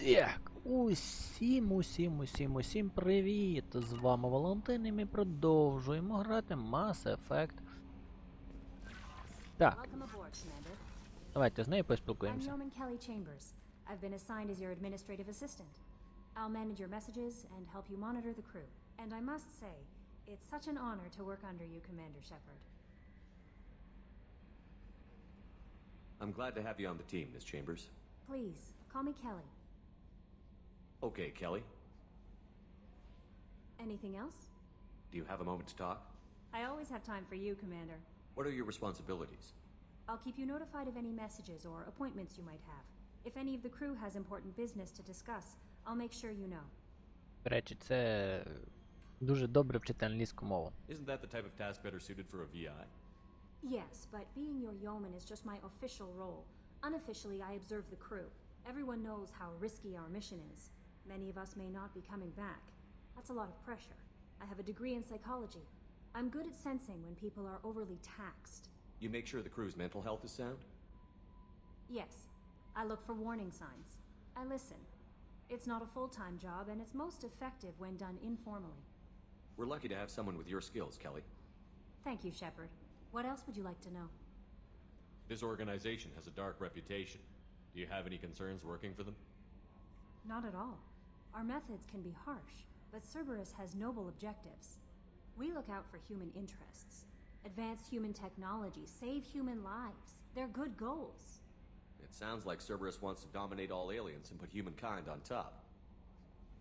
Так, усім привіт! З вами Валентин і ми продовжуємо грати Mass Effect. Так, давайте з нею поспілкуємося. I've been assigned as your administrative assistant. I'll manage your messages and help you monitor the crew. And I must say, it's such an honor to work under you, Commander Shepard. I'm glad to have you on the team, Miss Chambers. Please, call me Kelly. Okay, Kelly. Anything else? Do you have a moment to talk? I always have time for you, Commander. What are your responsibilities? I'll keep you notified of any messages or appointments you might have. If any of the crew has important business to discuss, I'll make sure you know. До речі, це дуже добре вчити англійську мову. Isn't that the type of task better suited for a VI? Yes, but being your yeoman is just my official role. Unofficially, I observe the crew. Everyone knows how risky our mission is. Many of us may not be coming back. That's a lot of pressure. I have a degree in psychology. I'm good at sensing when people are overly taxed. You make sure the crew's mental health is sound? Yes. I look for warning signs. I listen. It's not a full-time job, and it's most effective when done informally. We're lucky to have someone with your skills, Kelly. Thank you, Shepard. What else would you like to know? This organization has a dark reputation. Do you have any concerns working for them? Not at all. Our methods can be harsh, but Cerberus has noble objectives. We look out for human interests. Advance human technology, save human lives. They're good goals. It sounds like Cerberus wants to dominate all aliens and put humankind on top.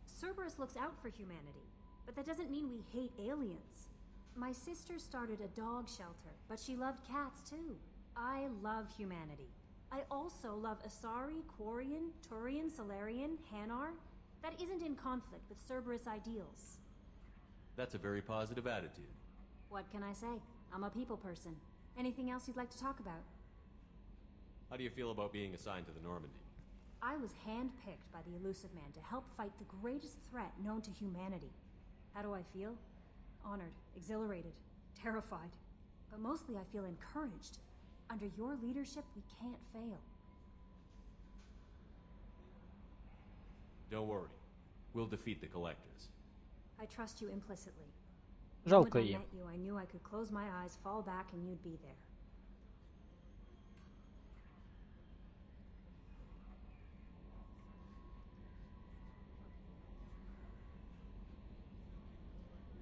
Cerberus looks out for humanity, but that doesn't mean we hate aliens. My sister started a dog shelter, but she loved cats too. I love humanity. I also love Asari, Quarian, Turian, Solarian, Hanar. That isn't in conflict with Cerberus ideals. That's a very positive attitude. What can I say? I'm a people person. Anything else you'd like to talk about? How do you feel about being assigned to the Normandy? I was handpicked by the Elusive Man to help fight the greatest threat known to humanity. How do I feel? Honored, exhilarated, terrified. But mostly I feel encouraged. Under your leadership, we can't fail. Don't worry. We'll defeat the Collectors. I trust you implicitly. Жалко When I її. met you, I knew I could close my eyes, fall back, and you'd be there.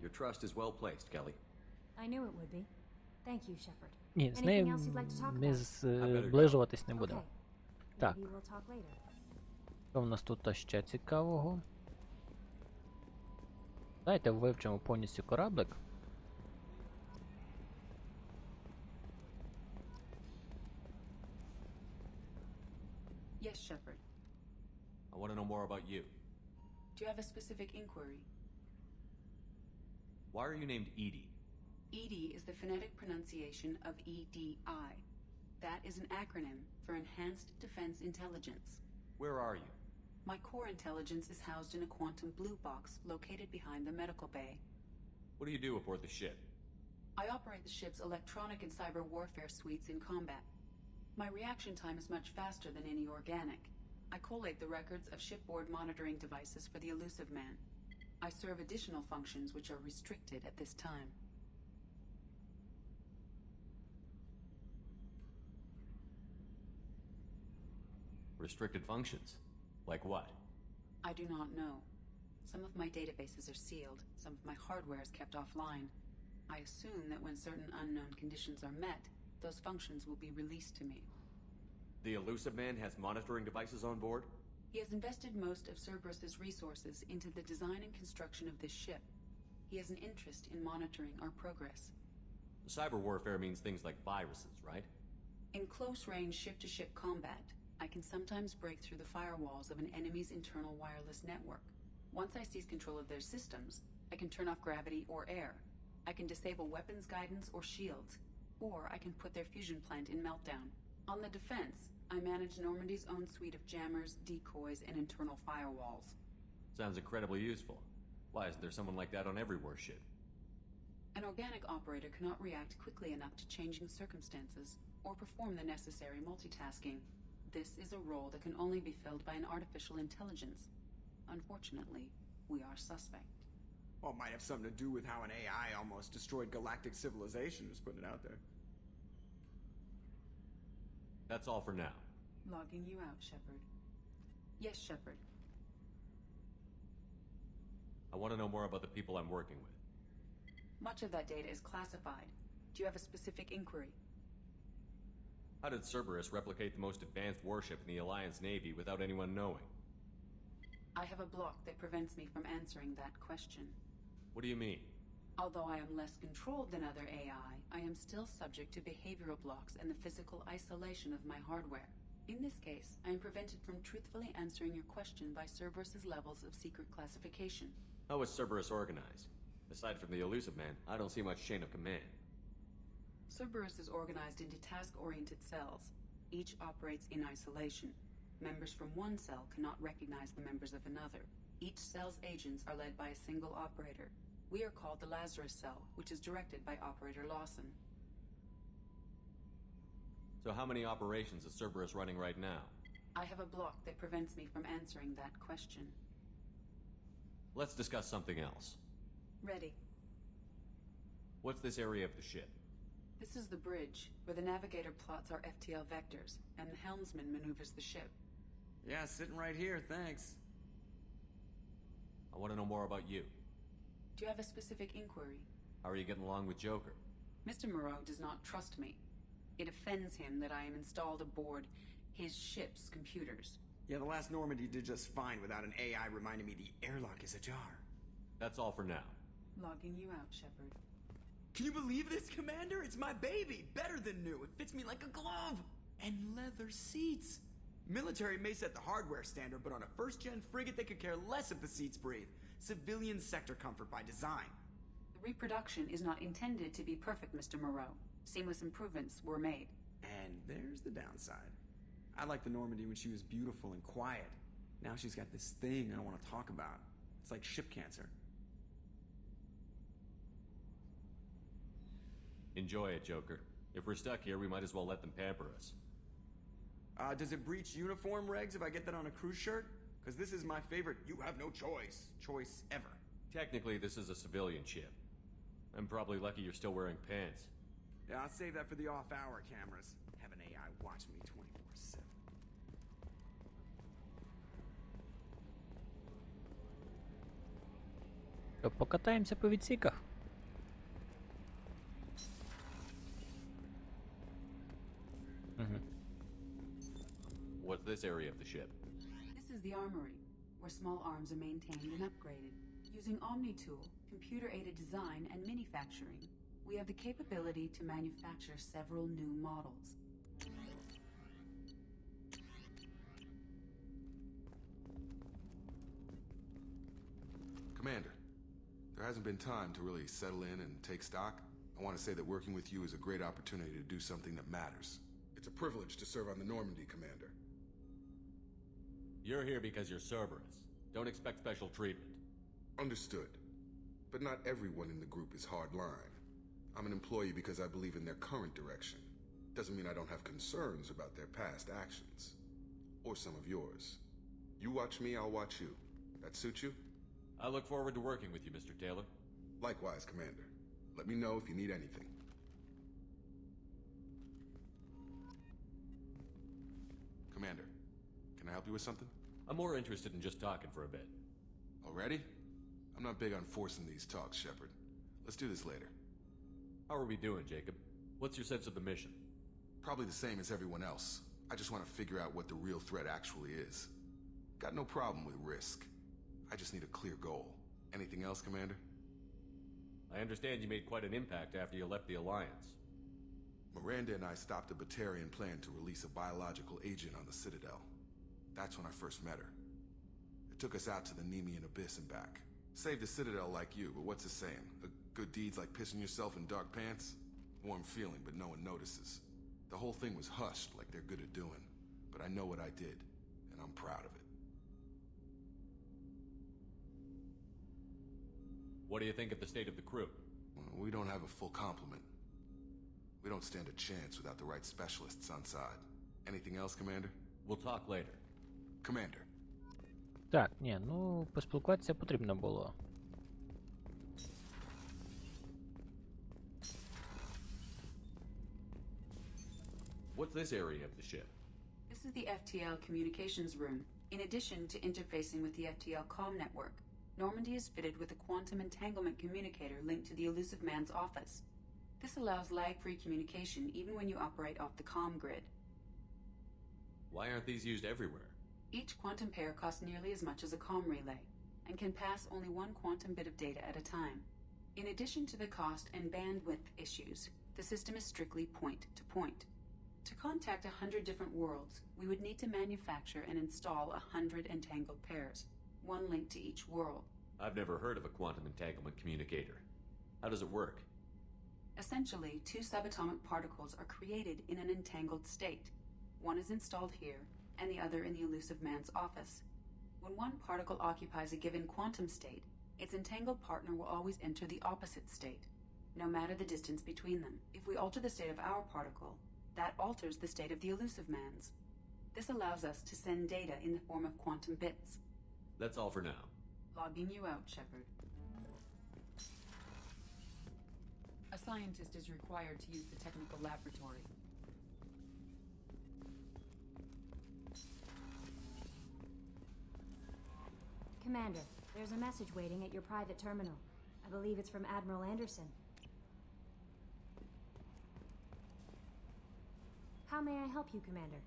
Your trust is well placed, Kelly. I knew it would be. Thank you, Shepard. Ні, з Anything нею else you'd like to talk ми about? зближуватись не Okay. будемо. Так. Maybe we'll talk later. Що в нас тут ще цікавого? Давайте вивчимо повністю кораблик. Yes, Shepard. I want to know more about you. Do you have a specific inquiry? Why are you named Edie? EDI is the phonetic pronunciation of EDI. That is an acronym for Enhanced Defense Intelligence. Where are you? My core intelligence is housed in a quantum blue box located behind the medical bay. What do you do aboard the ship? I operate the ship's electronic and cyber warfare suites in combat. My reaction time is much faster than any organic. I collate the records of shipboard monitoring devices for the Elusive Man. I serve additional functions which are restricted at this time. Restricted functions? Like what? I do not know. Some of my databases are sealed, some of my hardware is kept offline. I assume that when certain unknown conditions are met, those functions will be released to me. The Elusive Man has monitoring devices on board? He has invested most of Cerberus's resources into the design and construction of this ship. He has an interest in monitoring our progress. Cyber warfare means things like viruses, right? In close-range ship-to-ship combat, I can sometimes break through the firewalls of an enemy's internal wireless network. Once I seize control of their systems, I can turn off gravity or air. I can disable weapons guidance or shields, or I can put their fusion plant in meltdown. On the defense, I manage Normandy's own suite of jammers, decoys, and internal firewalls. Sounds incredibly useful. Why isn't there someone like that on every warship? An organic operator cannot react quickly enough to changing circumstances or perform the necessary multitasking. This is a role that can only be filled by an artificial intelligence. Unfortunately, we are suspect. Well, it might have something to do with how an AI almost destroyed galactic civilization, just putting it out there. That's all for now. Logging you out, Shepard. Yes, Shepard. I want to know more about the people I'm working with. Much of that data is classified. Do you have a specific inquiry? How did Cerberus replicate the most advanced warship in the Alliance Navy without anyone knowing? I have a block that prevents me from answering that question. What do you mean? Although I am less controlled than other AI, I am still subject to behavioral blocks and the physical isolation of my hardware. In this case, I am prevented from truthfully answering your question by Cerberus's levels of secret classification. How is Cerberus organized? Aside from the elusive man, I don't see much chain of command. Cerberus is organized into task-oriented cells. Each operates in isolation. Members from one cell cannot recognize the members of another. Each cell's agents are led by a single operator. We are called the Lazarus cell, which is directed by Operator Lawson. So how many operations is Cerberus running right now? I have a block that prevents me from answering that question. Let's discuss something else. Ready. What's this area of the ship? This is the bridge, where the navigator plots our FTL vectors, and the helmsman maneuvers the ship. Yeah, sitting right here, thanks. I want to know more about you. Do you have a specific inquiry? How are you getting along with Joker? Mr. Moreau does not trust me. It offends him that I am installed aboard his ship's computers. Yeah, the last Normandy did just fine without an AI reminding me the airlock is ajar. That's all for now. Logging you out, Shepard. Can you believe this, Commander? It's my baby! Better than new. It fits me like a glove! And leather seats! Military may set the hardware standard, but on a first-gen frigate they could care less if the seats breathe. Civilian sector comfort by design. The reproduction is not intended to be perfect, Mr. Moreau. Seamless improvements were made. And there's the downside. I liked the Normandy when she was beautiful and quiet. Now she's got this thing I don't want to talk about. It's like ship cancer. Enjoy it, Joker. If we're stuck here, we might as well let them pamper us. Does it breach uniform regs if I get that on a cruise shirt? Because this is my favorite you have no choice ever. Technically, this is a civilian ship. I'm probably lucky you're still wearing pants. Yeah, I'll save that for the off-hour cameras. Have an AI watch me 24/7. То покатаємося по відсіках. What's this area of the ship? This is the armory, where small arms are maintained and upgraded. Using OmniTool, computer-aided design, and manufacturing, we have the capability to manufacture several new models. Commander, there hasn't been time to really settle in and take stock. I want to say that working with you is a great opportunity to do something that matters. It's a privilege to serve on the Normandy, Commander. You're here because you're Cerberus. Don't expect special treatment. Understood. But not everyone in the group is hardline. I'm an employee because I believe in their current direction. Doesn't mean I don't have concerns about their past actions. Or some of yours. You watch me, I'll watch you. That suit you? I look forward to working with you, Mr. Taylor. Likewise, Commander. Let me know if you need anything. Commander, can I help you with something? I'm more interested in just talking for a bit. Already? I'm not big on forcing these talks, Shepard. Let's do this later. How are we doing, Jacob? What's your sense of the mission? Probably the same as everyone else. I just want to figure out what the real threat actually is. Got no problem with risk. I just need a clear goal. Anything else, Commander? I understand you made quite an impact after you left the Alliance. Miranda and I stopped a Batarian plan to release a biological agent on the Citadel. That's when I first met her. It took us out to the Nemean Abyss and back. Saved the Citadel like you, but what's the saying? A good deed's like pissing yourself in dark pants? Warm feeling, but no one notices. The whole thing was hushed like they're good at doing. But I know what I did, and I'm proud of it. What do you think of the state of the crew? Well, we don't have a full complement. We don't stand a chance without the right specialists on side. Anything else, Commander? We'll talk later. Commander, Так, ні, ну, поспілкуватися потрібно було. What's this area of the ship? This is the FTL communications room. In addition to interfacing with the FTL comm network, Normandy is fitted with a quantum entanglement communicator linked to the elusive man's office. This allows lag-free communication even when you operate off the comm grid. Why aren't these used everywhere? Each quantum pair costs nearly as much as a comm relay, and can pass only one quantum bit of data at a time. In addition to the cost and bandwidth issues, the system is strictly point-to-point. To contact 100 different worlds, we would need to manufacture and install 100 entangled pairs, one link to each world. I've never heard of a quantum entanglement communicator. How does it work? Essentially, two subatomic particles are created in an entangled state. One is installed here, and the other in the elusive man's office. When one particle occupies a given quantum state, its entangled partner will always enter the opposite state, no matter the distance between them. If we alter the state of our particle, that alters the state of the elusive man's. This allows us to send data in the form of quantum bits. That's all for now. Logging you out, Shepard. A scientist is required to use the technical laboratory. Commander, there's a message waiting at your private terminal. I believe it's from Admiral Anderson. How may I help you, Commander?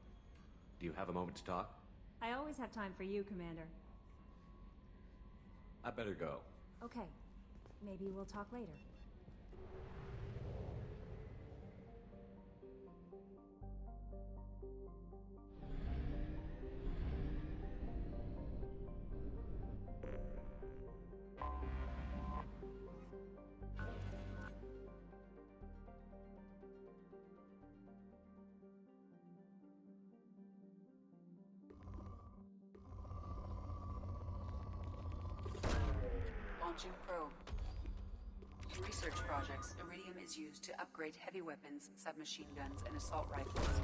Do you have a moment to talk? I always have time for you, Commander. I better go. Okay. Maybe we'll talk later. Launching probe. In research projects, iridium is used to upgrade heavy weapons, submachine guns, and assault rifles.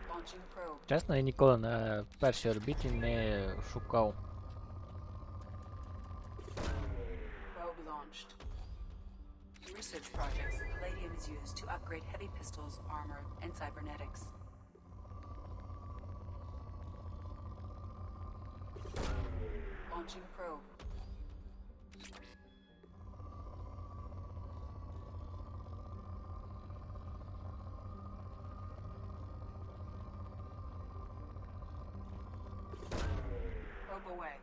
Launching probe. Чесно, я ніколи на першій орбіті не шукав. Probe launched. In research projects, palladium is used to upgrade heavy pistols, armor, and cybernetics. Launching probe. Probe away.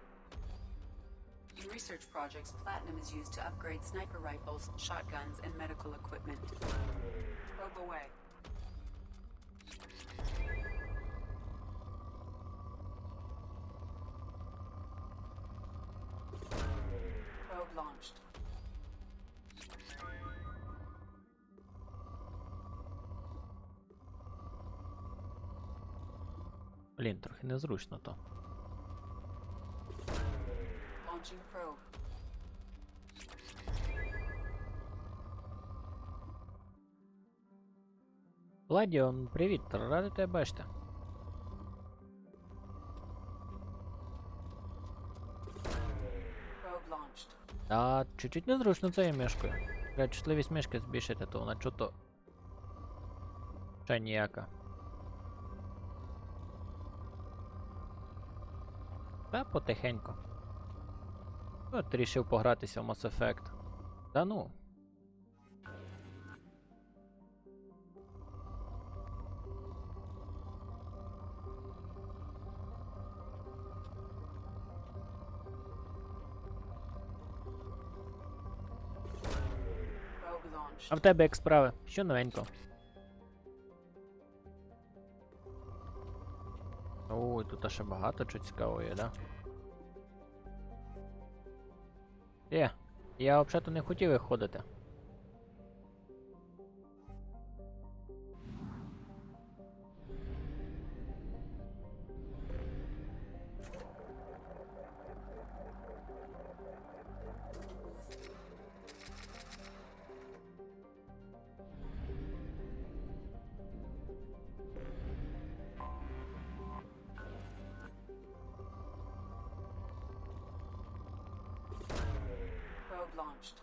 In research projects, platinum is used to upgrade sniper rifles, shotguns, and medical equipment. Probe away. Probe launched. Блін, трохи незручно то. Launching probe. Владіон, привіт, радий тебе бачити. Probe launched. А, чуть-чуть незручно цією мишкою. Треба чутливість мишки збільшити, то вона чуто. Ще ніяка. Та потихеньку. От рішив погратися в Mass Effect. Та ну. Probe launched. А в тебе як справи? Що новенько? Ой, тут ще багато чого цікавого є, да? Я взагалі не хотів виходити. Probe launched.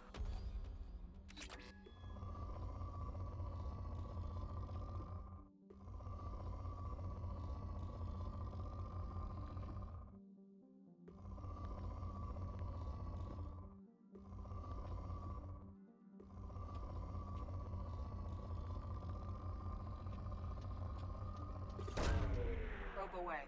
Probe away.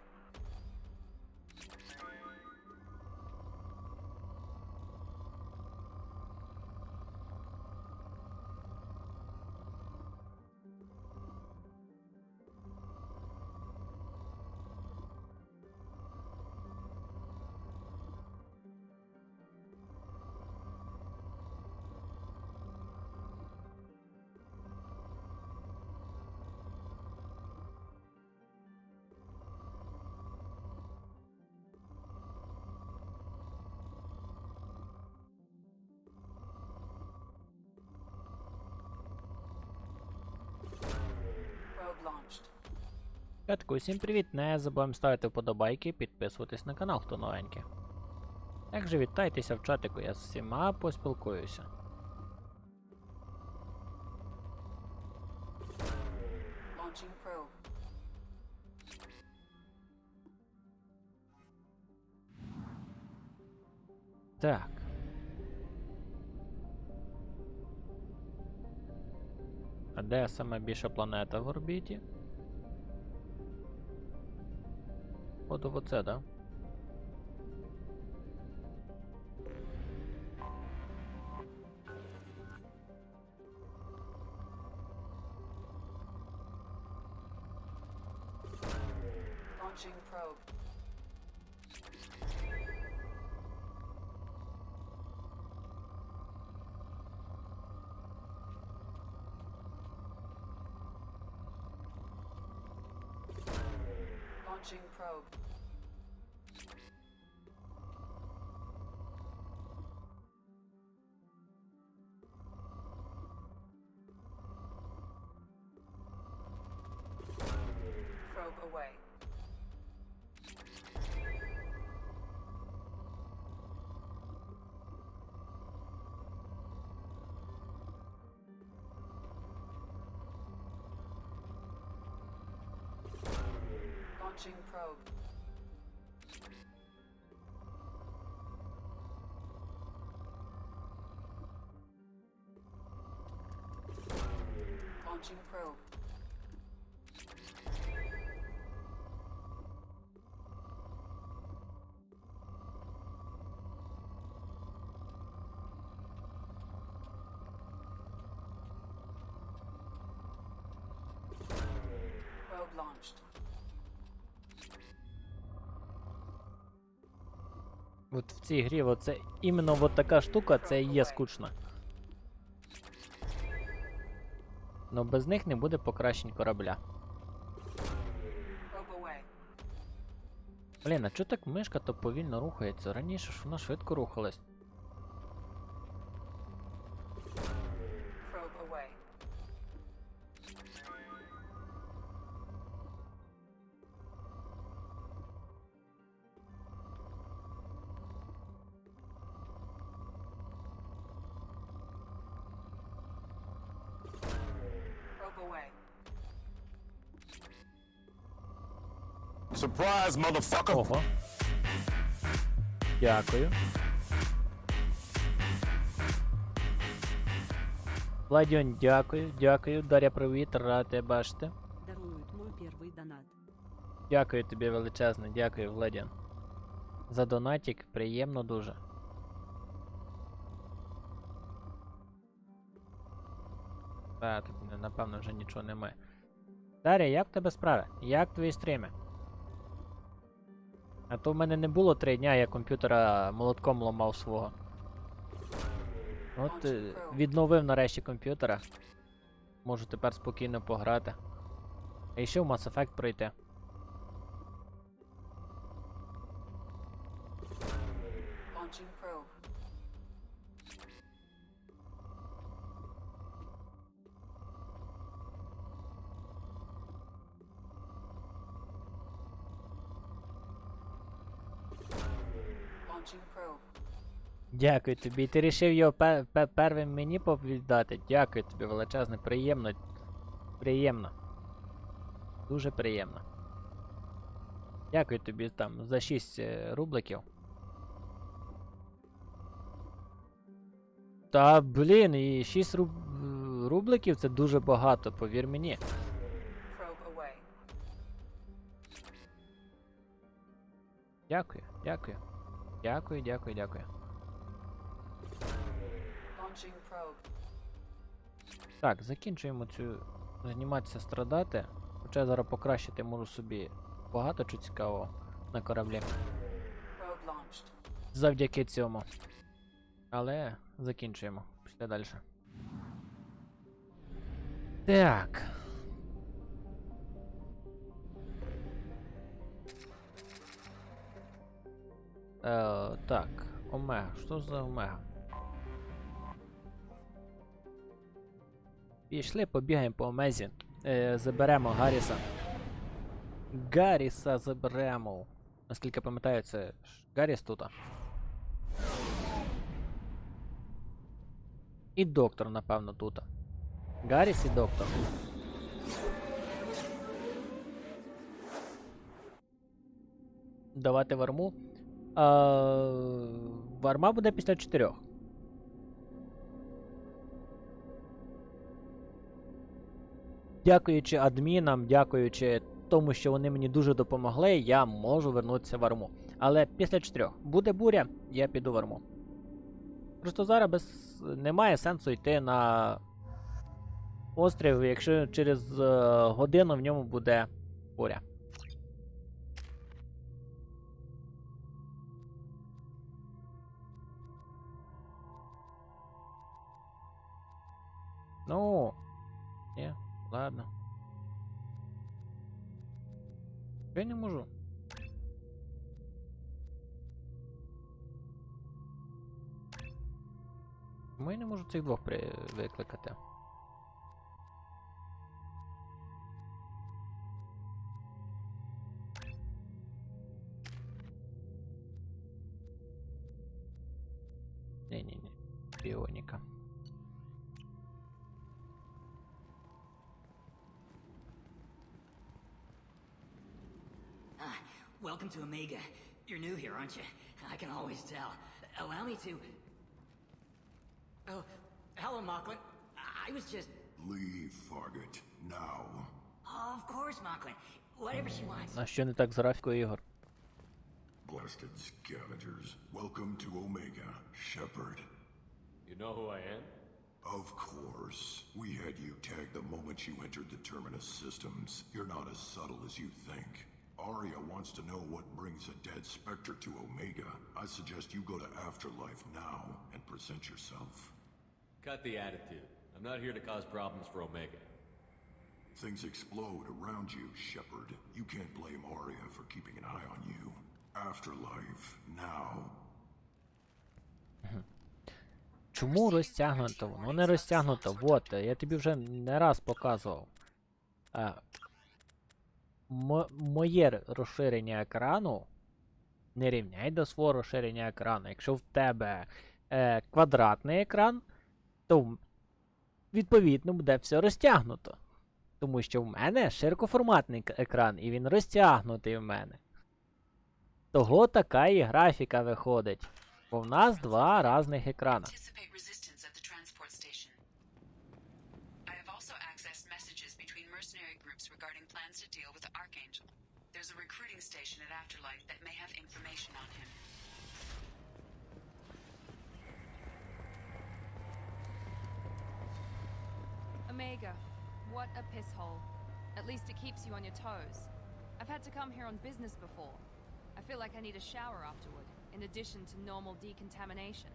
Probe launched. Ребятки, усім привіт! Не забуваємо ставити вподобайки, підписуватись на канал, хто новенький. Також вітайтеся в чатику, я з всіма поспілкуюся. Launching probe. Так. А де саме більша планета в орбіті? От оце, да? Launching probe. Launching probe. Probe away. Launching probe. Launching probe. Probe launched. От в цій грі оце іменно от така штука, це і є скучно. Но без них не буде покращень корабля. Probe away. Блін, а чого так мишка то повільно рухається? Раніше ж вона швидко рухалась. Probe away. Probe away. Surprise, motherfucker! Ого. Дякую. Владьон, дякую, дякую. Дар'я, привіт, рад тебе бачити. Дарует мой первый донат. Дякую тобі величезне, дякую, Владян. За донатик, приємно дуже. Тут напевно вже нічого немає. Дар'я, як в тебе справи? Як твої стріми? А то в мене не було 3 дня, я комп'ютера молотком ламав свого. От відновив нарешті комп'ютера. Можу тепер спокійно пограти. А ще в Mass Effect пройти. Launching probe. Launching probe. Дякую тобі. Ти рішив його первим мені віддати. Дякую тобі, величезне. Приємно. Приємно. Дуже приємно. Дякую тобі там за 6 рубликів. Та, блін, і 6 рубликів це дуже багато, повір мені. Probe away. Дякую, дякую. Дякую, дякую, дякую. Launching probe. Так, закінчуємо цю зніматися, страдати. Хоча я зараз покращити можу собі багато чого цікавого на кораблі. Probe launched. Завдяки цьому. Але закінчуємо. Після далі. Так. Так, Омега. Що за Омега? Пішли, побігаємо по Омезі. Заберемо Гарріса. Гарріса заберемо. Наскільки пам'ятаю, це Гарріс тут. І доктор, напевно, тут. Гарріс і доктор. Давати варму. Варма буде після 4. Дякуючи адмінам, дякуючи тому, що вони мені дуже допомогли, я можу вернутися в арму. Але після 4. Буде буря, я піду в арму. Просто зараз немає сенсу йти на острів, якщо через годину в ньому буде буря. Ну, ні, ладно. Я не можу. Чому я не можу цих двох викликати? Ні-ні-ні. Біоніка. Welcome to Omega. You're new here, aren't you? I can always tell. Allow me to... Oh, hello, Mocklin. I was just... Leave, Fargate, now. Of course, Mocklin. Whatever she wants. А що не так з графікою ігор? Blasted scavengers. Welcome to Omega, Shepard. You know who I am? Of course. We had you tagged the moment you entered the Terminus systems. You're not as subtle as you think. Arya wants to know what brings a dead Spectre to Omega. I suggest you go to Afterlife now and present yourself. Cut the attitude. I'm not here to cause problems for Omega. Things explode around you, Shepard. You can't blame Arya for keeping an eye on you. Afterlife now. Чому розтягнуто? Воно не розтягнуто. Вот, я тобі вже не раз показував. Моє розширення екрану не рівняй до свого розширення екрану. Якщо в тебе квадратний екран, то відповідно буде все розтягнуто. Тому що в мене широкоформатний екран, і він розтягнутий в мене. Того така і графіка виходить. Бо в нас два різних екрана. Omega, what a piss hole. At least it keeps you on your toes. I've had to come here on business before. I feel like I need a shower afterward, in addition to normal decontamination.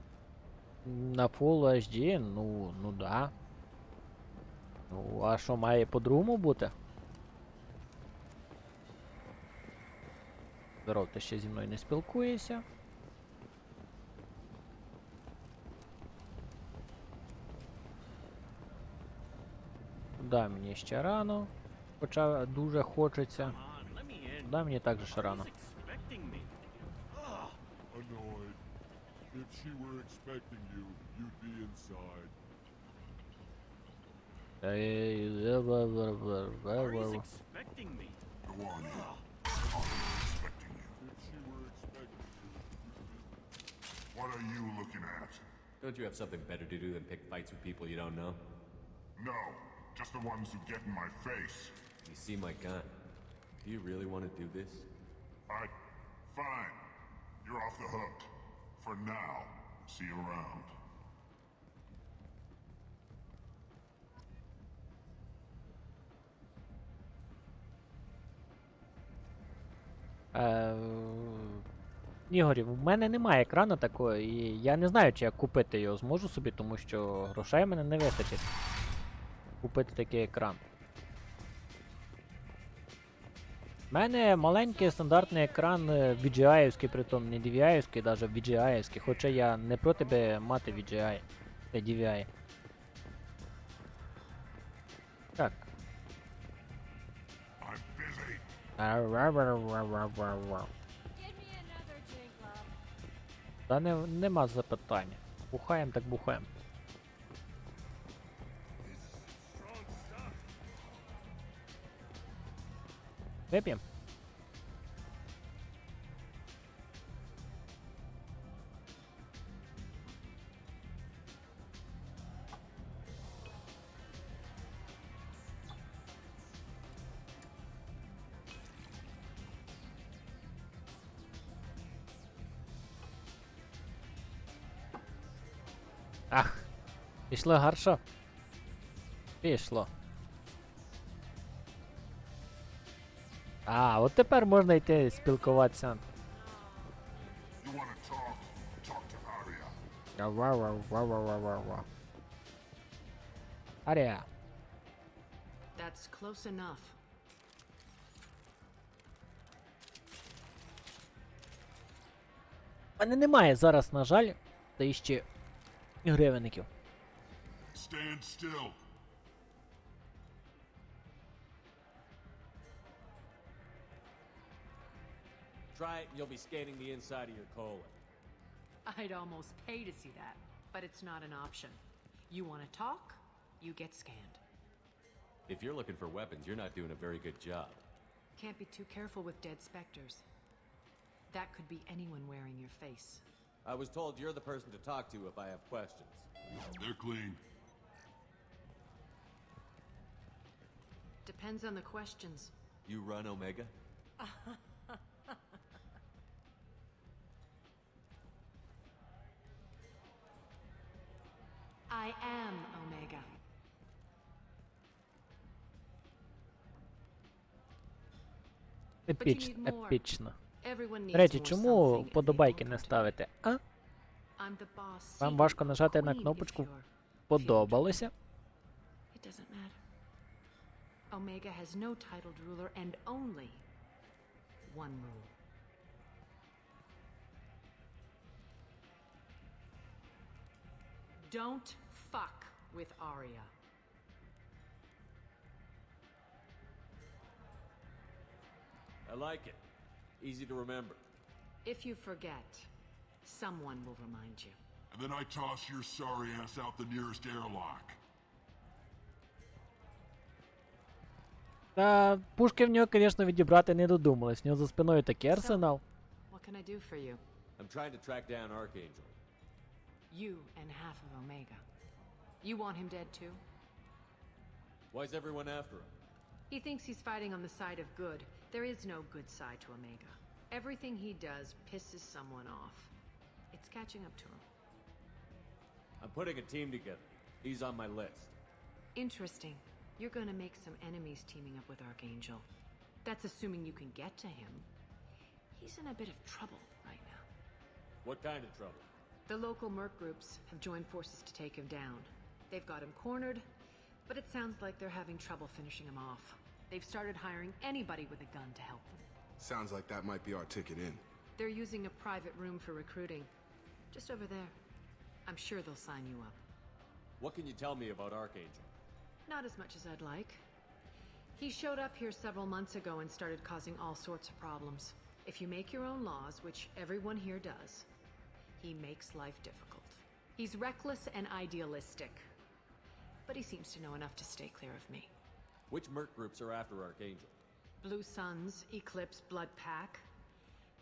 На Full HD? Ну да. Ну, а що має по-другому бути? Здоров, ти ще зі мною не спілкуєшся. Да, мені ще рано. Хоча дуже хочеться. Да, мені також ще рано. If she were expecting you, you'd be inside. Ari's expecting me. Go on in. Ari's expecting you. If she were expecting you, what are you looking at? Don't you have something better to do than pick fights with people you don't know? No, just the ones who get in my face. You see my gun. Do you really want to do this? Fine. You're off the hook. For now. See you around. Ігорі, в мене немає екрану такого, і я не знаю, чи я купити його зможу собі, тому що грошей в мене не вистачить купити такий екран. У мене маленький стандартний екран VGI-івський, притом не DVI-івський, навіть VGI-івський, хоча я не проти би мати VGI, DVI. Так. Та нема запитання. Бухаєм так бухаєм. Вип'єм? Ах, пішло гаршо. Пішло. А, от тепер можна йти спілкуватися. You wanna talk? Talk to Aria. Вау-вау-вау-вау-вау-вау. Арія. That's close enough. У мене немає зараз, на жаль, та іще гривенників. Stand still. Try it and you'll be scanning the inside of your colon. I'd almost pay to see that, but it's not an option. You want to talk, you get scanned. If you're looking for weapons, you're not doing a very good job. Can't be too careful with dead specters. That could be anyone wearing your face. I was told you're the person to talk to if I have questions. They're clean. Depends on the questions. You run Omega? I am Omega. Епічно. Everyone До needs речі, more чому something if they подобайки won't не come to ставите? А? I'm the boss. Вам secret важко нажати на queen if кнопочку you're «Подобалося»? It doesn't matter. Omega has no titled ruler and only one rule. Don't fuck with Arya. I like it. Easy to remember. If you forget, someone will remind you. And then I toss your sorry ass out the nearest airlock. Та пушки в нього, звісно, відібрати не додумались. В нього за спиною такий арсенал. What can I do for you? I'm trying to track down Archangel. You and half of Omega. You want him dead too? Why's everyone after him? He thinks he's fighting on the side of good. There is no good side to Omega. Everything he does pisses someone off. It's catching up to him. I'm putting a team together. He's on my list. Interesting. You're gonna make some enemies teaming up with Archangel. That's assuming you can get to him. He's in a bit of trouble right now. What kind of trouble? The local merc groups have joined forces to take him down. They've got him cornered, but it sounds like they're having trouble finishing him off. They've started hiring anybody with a gun to help them. Sounds like that might be our ticket in. They're using a private room for recruiting. Just over there. I'm sure they'll sign you up. What can you tell me about Archangel? Not as much as I'd like. He showed up here several months ago and started causing all sorts of problems. If you make your own laws, which everyone here does, He makes life difficult. He's reckless and idealistic. But he seems to know enough to stay clear of me. Which merc groups are after Archangel? Blue Suns, Eclipse, Blood Pack.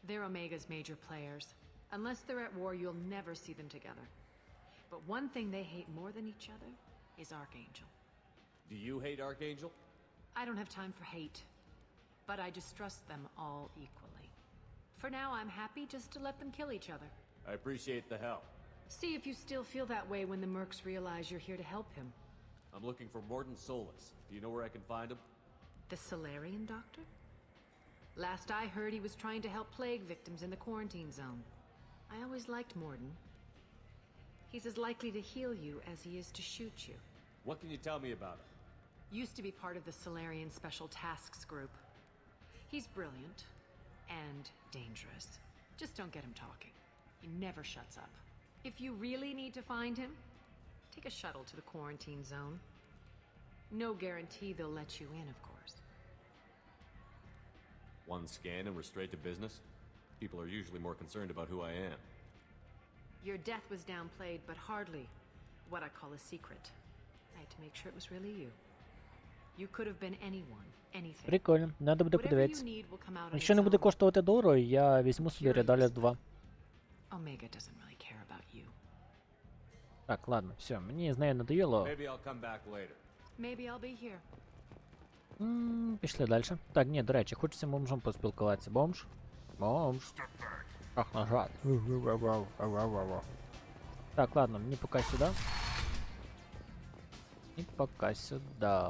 They're Omega's major players. Unless they're at war, you'll never see them together. But one thing they hate more than each other is Archangel. Do you hate Archangel? I don't have time for hate, but I distrust them all equally. For now, I'm happy just to let them kill each other. I appreciate the help. See if you still feel that way when the mercs realize you're here to help him. I'm looking for Morton Solus. Do you know where I can find him? The Solarian doctor? Last I heard, he was trying to help plague victims in the quarantine zone. I always liked Morden. He's as likely to heal you as he is to shoot you. What can you tell me about him? Used to be part of the Solarian Special Tasks Group. He's brilliant and dangerous. Just don't get him talking. He never shuts up. If you really need to find him, take a shuttle to the quarantine zone. No guarantee they'll let you in, of course. One scan and we're straight to business? People are usually more concerned about who I am. Your death was downplayed, but hardly what I call a secret. I had to make sure it was really you. You could have been anyone, anything. Прикольно, надо буде Whatever you подивитися. need will come out on Якщо its не буде own. коштувати дорого, я візьму собі Редаліс 2. Omega doesn't really care about you. Так, ладно, все, мені з нею надоїло. Maybe I'll come back later. Maybe I'll be here. Пішли далі. Так, ні, до речі, хочеться бомжом поспілкуватися. Бомж? Бомж. Ах, нажать. Так, ладно, мені поки сюди. І поки сюди.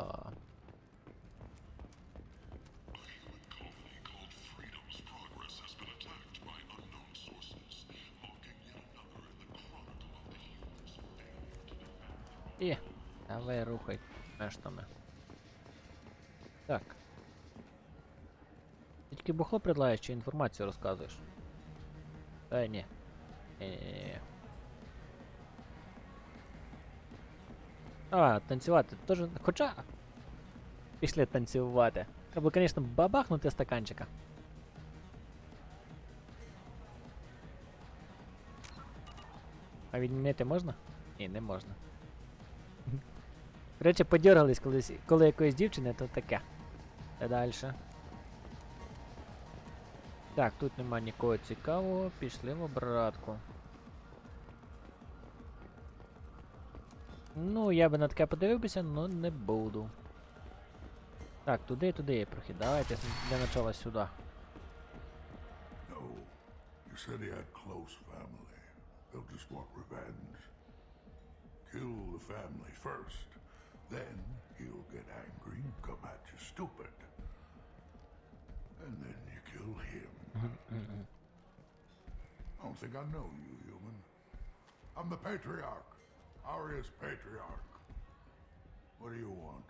І, давай рухай мештами. Так. Ти тільки бухло предлагаєш чи інформацію розказуєш? Ні. Ні. А, танцювати теж. Хоча. Пішли танцювати. Треба, звісно, бабахнути стаканчика. А відмінити можна? Ні, не можна. До речі, подергались колись, коли якоїсь дівчини, то таке. Та далі. Так, тут нема нікого цікавого, пішли в обратку. Ну, я би на таке подивився, але не буду. Так, туди прохідайте для начала сюди. No, you said he had close family. They'll just want revenge. Kill the family first. Then he'll get angry and come at you stupid. And then you kill him. I don't think I know you, human. I'm the patriarch. Aria's patriarch. What do you want?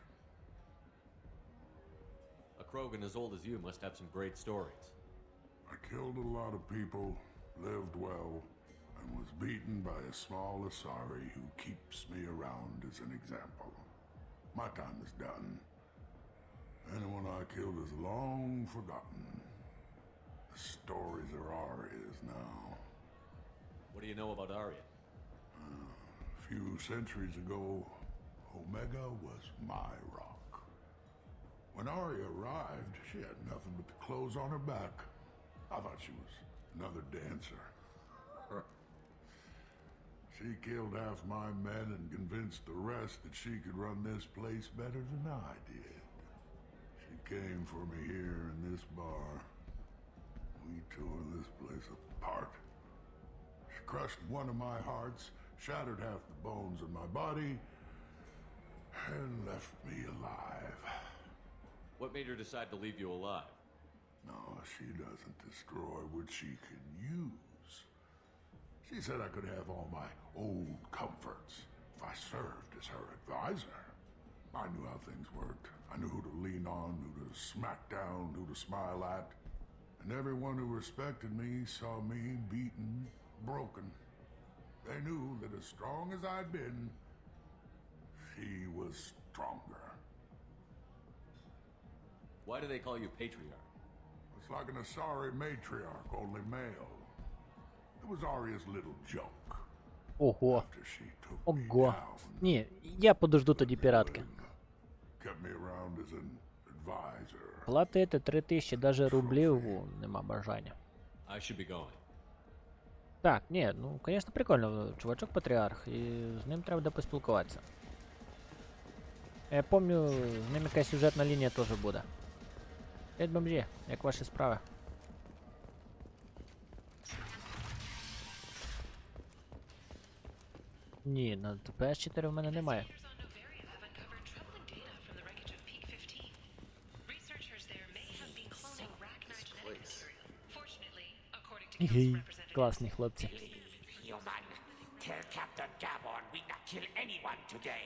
A Krogan as old as you must have some great stories. I killed a lot of people, lived well, and was beaten by a small Asari who keeps me around as an example. My time is done. Anyone I killed is long forgotten. The stories are Aria's now. What do you know about Arya? A few centuries ago, Omega was my rock. When Arya arrived, she had nothing but the clothes on her back. I thought she was another dancer. She killed half my men and convinced the rest that she could run this place better than I did. She came for me here in this bar. We tore this place apart. She crushed one of my hearts, shattered half the bones in my body, and left me alive. What made her decide to leave you alive? No, she doesn't destroy what she can use. She said I could have all my old comforts if I served as her advisor. I knew how things worked. I knew who to lean on, who to smack down, who to smile at. And everyone who respected me saw me beaten, broken. They knew that as strong as I'd been, she was stronger. Why do they call you Patriarch? It's like an Asari matriarch, only male. The It was Arya's little joke. Ого. After she took me Ого. down, Ні, я подожду тоді піратки. kept me around as an advisor. Платити 3000 даже рублів нема бажання. I should be going. Так, ні, ну, звісно, прикольно, чувачок патріарх, і з ним треба буде поспілкуватися. Я пам'ятаю, з ним якась сюжетна лінія теж буде. Привіт, бомжі, як ваші справи? Ні, на PS4 в мене немає. Гей, класні хлопці. Human, tell Captain Gabon we not kill anyone today.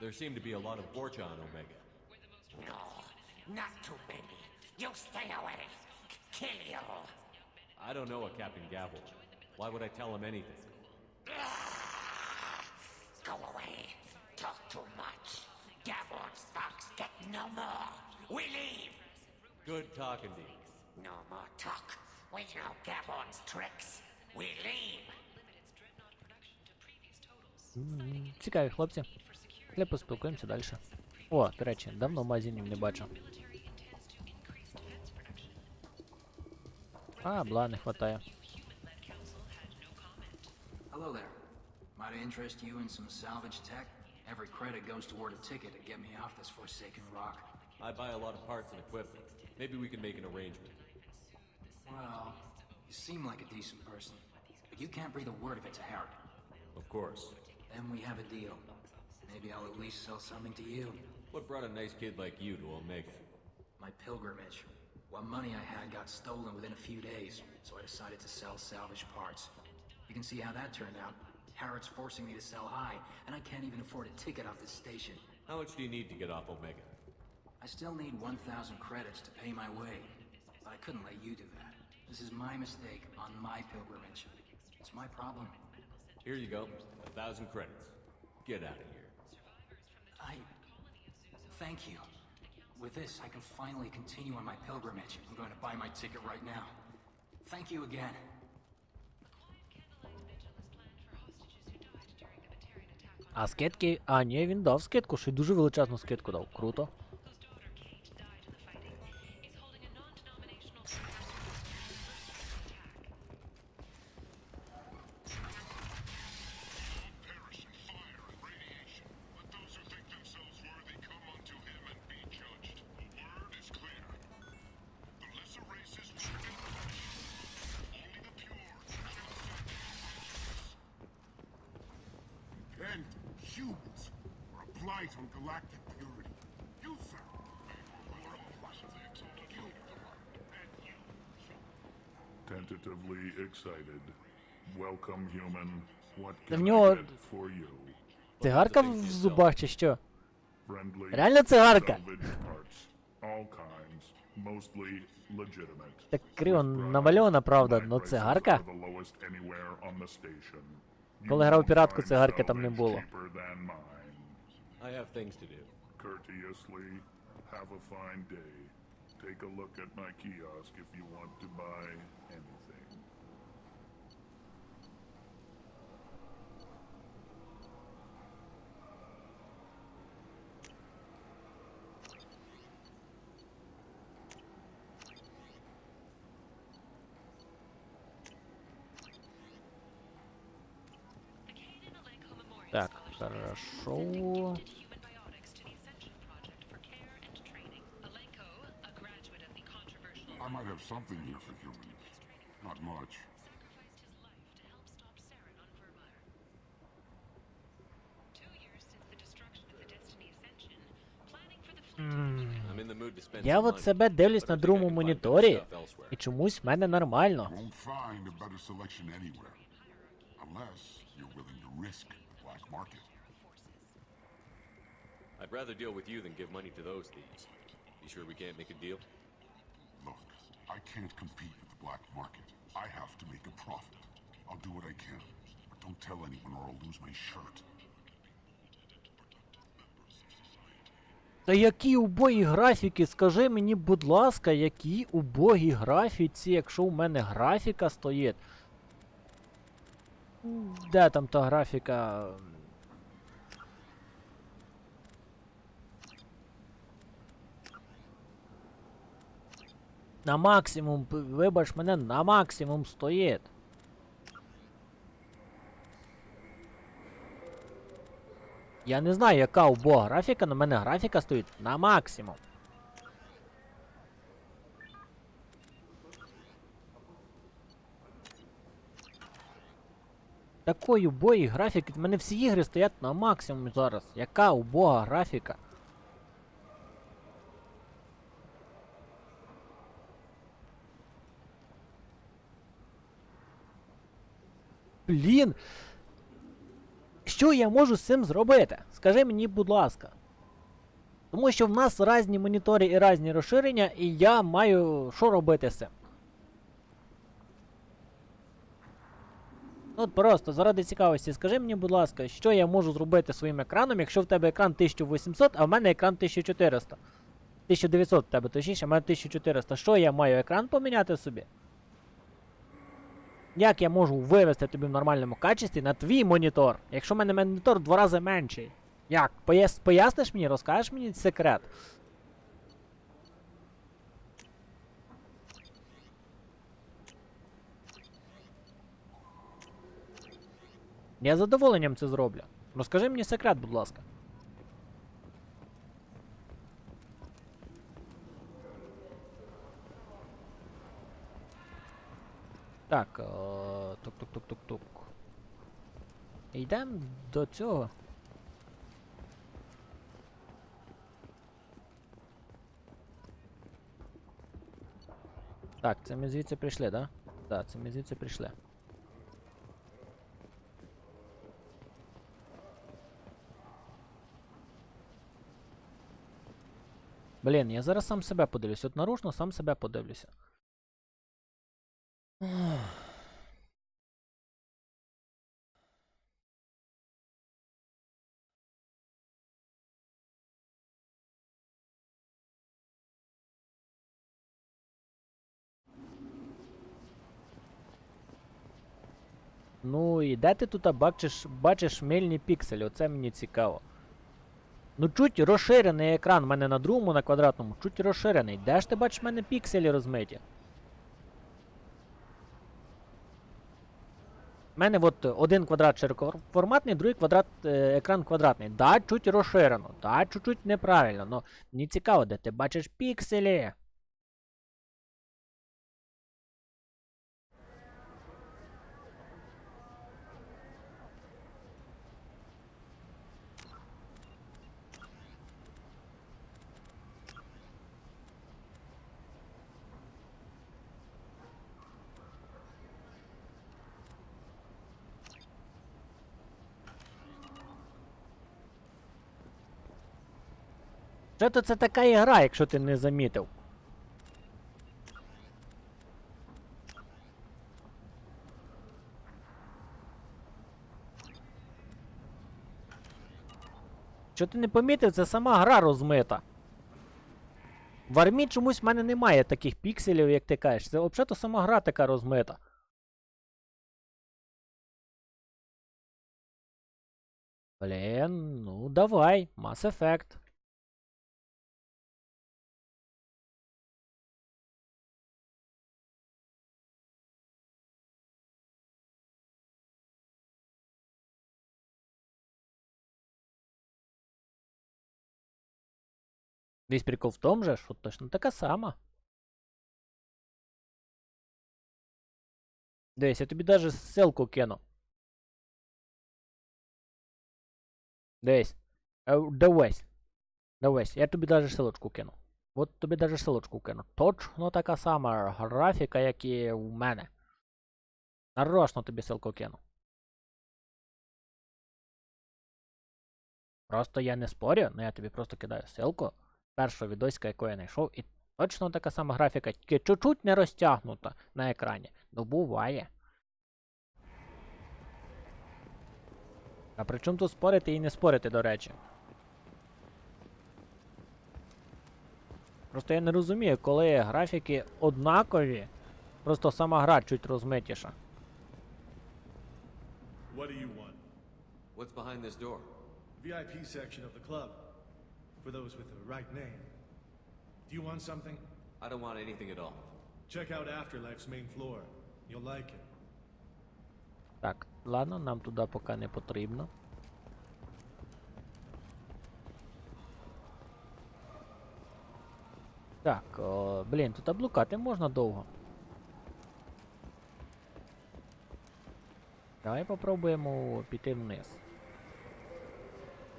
There seem to be a lot of Borcha on Omega. No, not too many. You stay away. Kill you. I don't know a Captain Gavel. Why would I tell him anything? Go away. Talk too much. Gabon's fox get no more. We leave. Good talking to you. No more talk. We know Gabon's tricks. We leave. Цікаві хлопці. Але поспілкуємося далі. О, до речі, давно магазинів не бачу. А, бла, не хватає. Hello there. Might I interest you in some salvage tech? Every credit goes toward a ticket to get me off this forsaken rock. I buy a lot of parts and equipment. Maybe we can make an arrangement. Well, you seem like a decent person, but you can't breathe a word of it to Harry. Of course. Then we have a deal. Maybe I'll at least sell something to you. What brought a nice kid like you to Omega? My pilgrimage. What money I had got stolen within a few days, so I decided to sell salvage parts. You can see how that turned out. Harrod's forcing me to sell high, and I can't even afford a ticket off this station. How much do you need to get off Omega? I still need 1,000 credits to pay my way, but I couldn't let you do that. This is my mistake on my pilgrimage. It's my problem. Here you go. 1,000 credits. Get out of here. Thank you. With this, I can finally continue on my pilgrimage. I'm going to buy my ticket right now. Thank you again. А скидки... А, ні, він дав скидку, ще й дуже величезну скидку дав. Круто. And humans are a blight on galactic purity. You, sir, are a blight. Tentatively excited. Welcome, human. What В can I нього get for you? цигарка в зубах чи що? Friendly, Реально цигарка? salvage parts, all kinds, mostly legitimate. Так криво намальована, правда, но цигарка? The lowest anywhere on the station. Коли грав піратку, цигарки там не було. I have things to do. Courteously, have a fine day. Take a look at my kiosk if you want to buy anything. Так, хорошо. I might have something here for humans. Not much. I'm in the mood to spend Я some от money, себе дивлюсь but на I think I другому can find better моніторі, stuff elsewhere. і чомусь в мене нормально. Won't find a better selection anywhere. Unless you're willing to risk the black market. I'd rather deal with you than give money to those thieves. You sure we can't make a deal? Look, I can't compete with the black market. I have to make a profit. I'll do what I can. But don't tell anyone or I'll lose my shirt. Та які убогі графіки, скажи мені, будь ласка, які убогі графіці, якщо у мене графіка стоїть. Де там та графіка? На максимум, вибач мене, на максимум стоїть. Я не знаю, яка убога графіка, але в мене графіка стоїть на максимум. Такої убої графіки, в мене всі ігри стоять на максимум зараз. Яка убога графіка? Блін! Що я можу з цим зробити? Скажи мені, будь ласка. Тому що в нас різні монітори і різні розширення, і я маю що робити з цим? От просто, заради цікавості, скажи мені, будь ласка, що я можу зробити своїм екраном, якщо в тебе екран 1800, а в мене екран 1400. 1900 в тебе точніше, а в мене 1400. Що я маю екран поміняти собі? Як я можу вивести тобі в нормальному качестві на твій монітор, якщо в мене монітор в 2 рази менший? Як? Поясниш мені, розкажеш мені секрет? Я з задоволенням це зроблю. Розкажи мені секрет, будь ласка. Так, тук-тук-тук-тук-тук. Йдемо до цього. Так, це ми звідси прийшли, да? Так, це ми звідси прийшли. Блін, я зараз сам себе подивлюсь. От наружно сам себе подивлюся. Ну і де ти тут бачиш мильні пікселі? Оце мені цікаво. Ну чуть розширений екран в мене на другому, на квадратному, чуть розширений. Де ж ти бачиш в мене пікселі розмиті? У мене от один квадрат широкоформатний, другий квадрат, екран квадратний. Да, чуть розширено, да, чуть-чуть неправильно, но мені цікаво, де ти бачиш пікселі. Що то це така ігра, якщо ти не замітив? Що ти не помітив, це сама гра розмита. В армії чомусь в мене немає таких пікселів, як ти кажеш. Це взагалі сама гра така розмита. Блін, ну давай, Mass Effect. Весь прикол в том же, що точно така сама. Дивись, я тобі даже ссылку кину. Дивись. Дивись, я тобі даже ссылочку кину. От тобі даже ссылочку кину. Точно така сама графіка, як і у мене. Нарочно тобі ссылку кину. Просто я не спорю, но я тобі просто кидаю ссылку. Першого відосика, яку я знайшов, і точно така сама графіка, тільки чуть-чуть не розтягнута на екрані. Ну буває. А при чому тут спорити і не спорити, до речі? Просто я не розумію, коли графіки однакові, просто сама гра чуть розмитіша. What do you want? What's behind this door? VIP section of the club. For those with the right name. Do you want something? I don't want anything at all. Check out Afterlife's main floor. You'll like it. Так, ладно, нам туди поки не потрібно. Так, блін, тут облукати можна довго. Давай попробуємо піти вниз.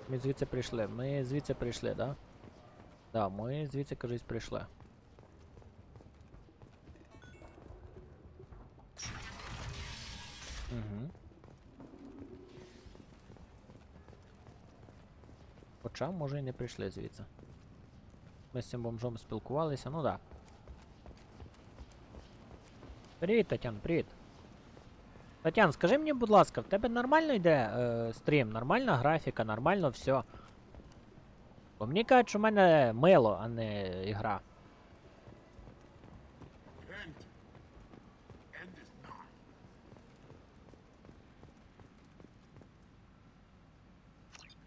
Ми звідси прийшли. Ми звідси прийшли, да? Да, ми звідси, кажись, прийшли. Угу. Хоча, може, і не прийшли звідси. Ми з цим бомжом спілкувалися, ну да. Привіт, Тетян, привіт. Тетян, скажи мені, будь ласка, в тебе нормально йде стрім? Нормальна графіка, нормально все? Бо мені кажуть, що в мене мило, а не ігра.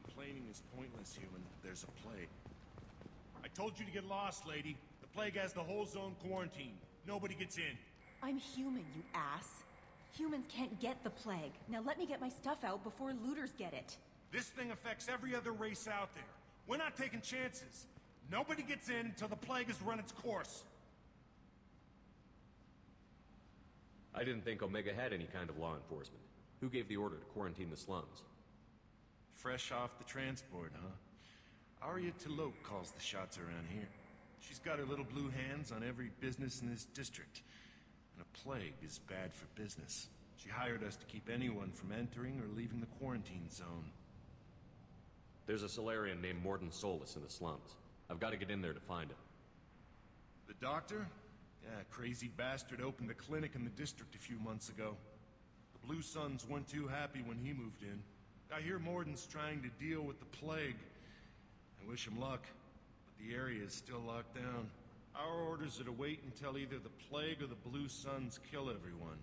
Complaining is pointless, human. There's a plague. I told you to get lost, lady. The plague has the whole zone quarantined. Nobody gets in. I'm human, you ass. Humans can't get the plague. Now let me get my stuff out before looters get it. This thing affects every other race out there. We're not taking chances. Nobody gets in until the plague has run its course. I didn't think Omega had any kind of law enforcement. Who gave the order to quarantine the slums? Fresh off the transport, huh? Arya Tilok calls the shots around here. She's got her little blue hands on every business in this district. And a plague is bad for business. She hired us to keep anyone from entering or leaving the quarantine zone. There's a Solarian named Morden Solus in the slums. I've got to get in there to find him. The doctor? Yeah, crazy bastard opened a clinic in the district a few months ago. The Blue Suns weren't too happy when he moved in. I hear Morden's trying to deal with the plague. I wish him luck, but the area is still locked down. Our orders are to wait until either the plague or the Blue Suns kill everyone.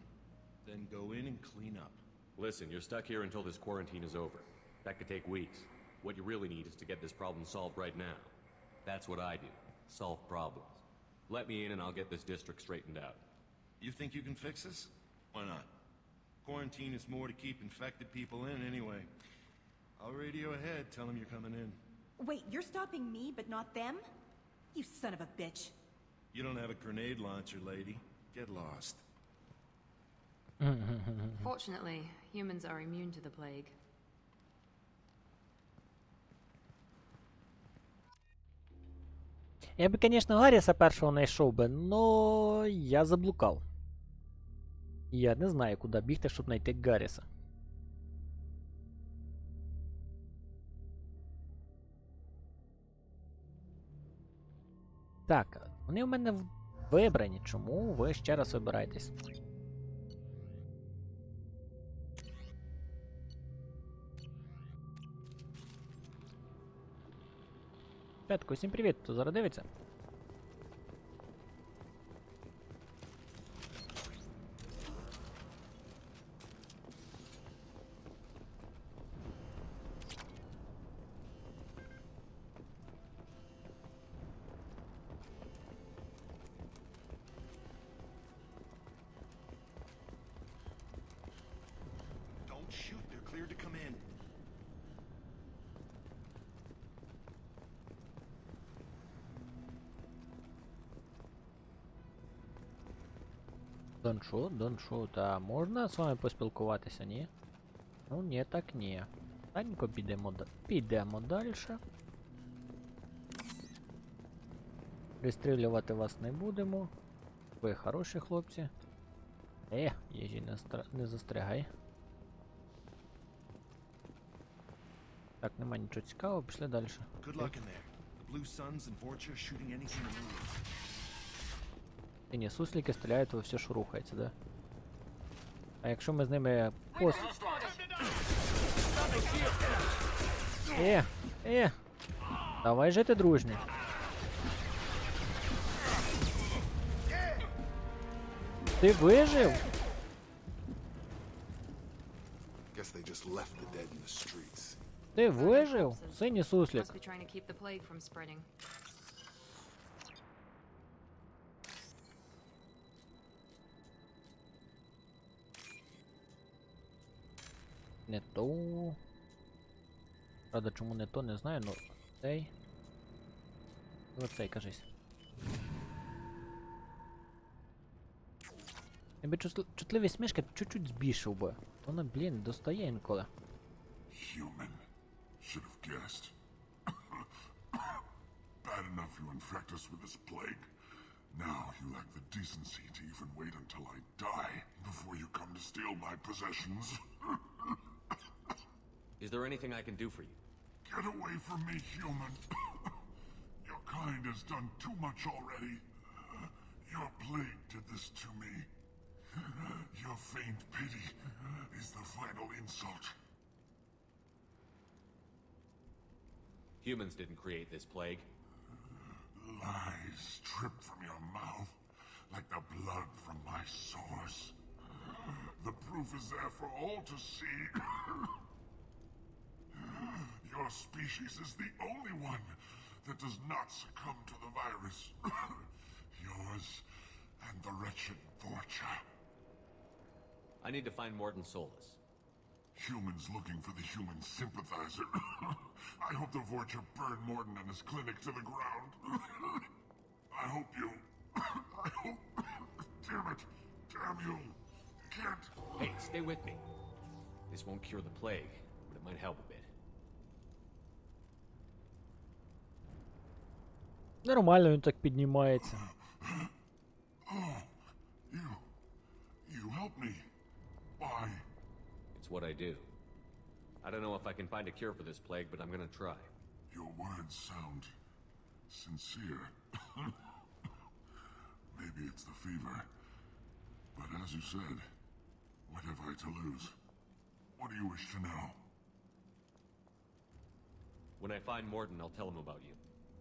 Then go in and clean up. Listen, you're stuck here until this quarantine is over. That could take weeks. What you really need is to get this problem solved right now. That's what I do. Solve problems. Let me in and I'll get this district straightened out. You think you can fix this? Why not? Quarantine is more to keep infected people in anyway. I'll radio ahead, tell them you're coming in. Wait, you're stopping me, but not them? You son of a bitch. You don't have a grenade launcher, lady. Get lost. Fortunately, humans are immune to the plague. Я би, звісно, Гарріса першого знайшов би, но я заблукав. Я не знаю, куди бігти, щоб знайти Гарріса. Так, вони в мене вибрані. Чому ви ще раз вибираєтесь? Петко, всім привіт, хто зараз дивиться? Don't shoot, they're cleared to come in. Доншу, та можна з вами поспілкуватися, ні? Ну, ні, так ні. Танько підемо далі. Пристрілювати вас не будемо. Ви хороші хлопці. Їжі не застрягай. Так, нема нічого цікавого, пішли далі. Ні, суслики стріляють во все, що рухається, да? А якщо ми з ними давай жити дружні. Ти вижив? Guess they just left the dead in the streets. Ти вижив? Синій суслик. Must be trying to keep the plague from spreading. Не то. Правда, чому не то, не знаю, но цей. Оцей, кажись. Я би чутливість мишки чуть-чуть збільшив би. Вона, блін, достає інколи. Human. Should have guessed. Bad enough you infect us with this plague. Now you lack the decency to even wait until I die before you come to steal my possessions. Is there anything I can do for you? Get away from me, human. Your kind has done too much already. Your plague did this to me. Your feigned pity is the final insult. Humans didn't create this plague. Lies drip from your mouth like the blood from my sores. The proof is there for all to see. Your species is the only one that does not succumb to the virus. Yours and the wretched Vorcha. I need to find Morton Solus. Humans looking for the human sympathizer. I hope the Vorcha burn Morton and his clinic to the ground. I hope you... I hope... Damn it. Damn you. Can't... Hey, stay with me. This won't cure the plague, but it might help a bit. Нормально він так піднімається. Oh, you help me. Why? It's what I do. I don't know if I can find a cure for this plague, but I'm gonna try. Your words sound sincere. Maybe it's the fever. But as you said, what have I to lose? What do you wish to know? When I find Morton, I'll tell him about you.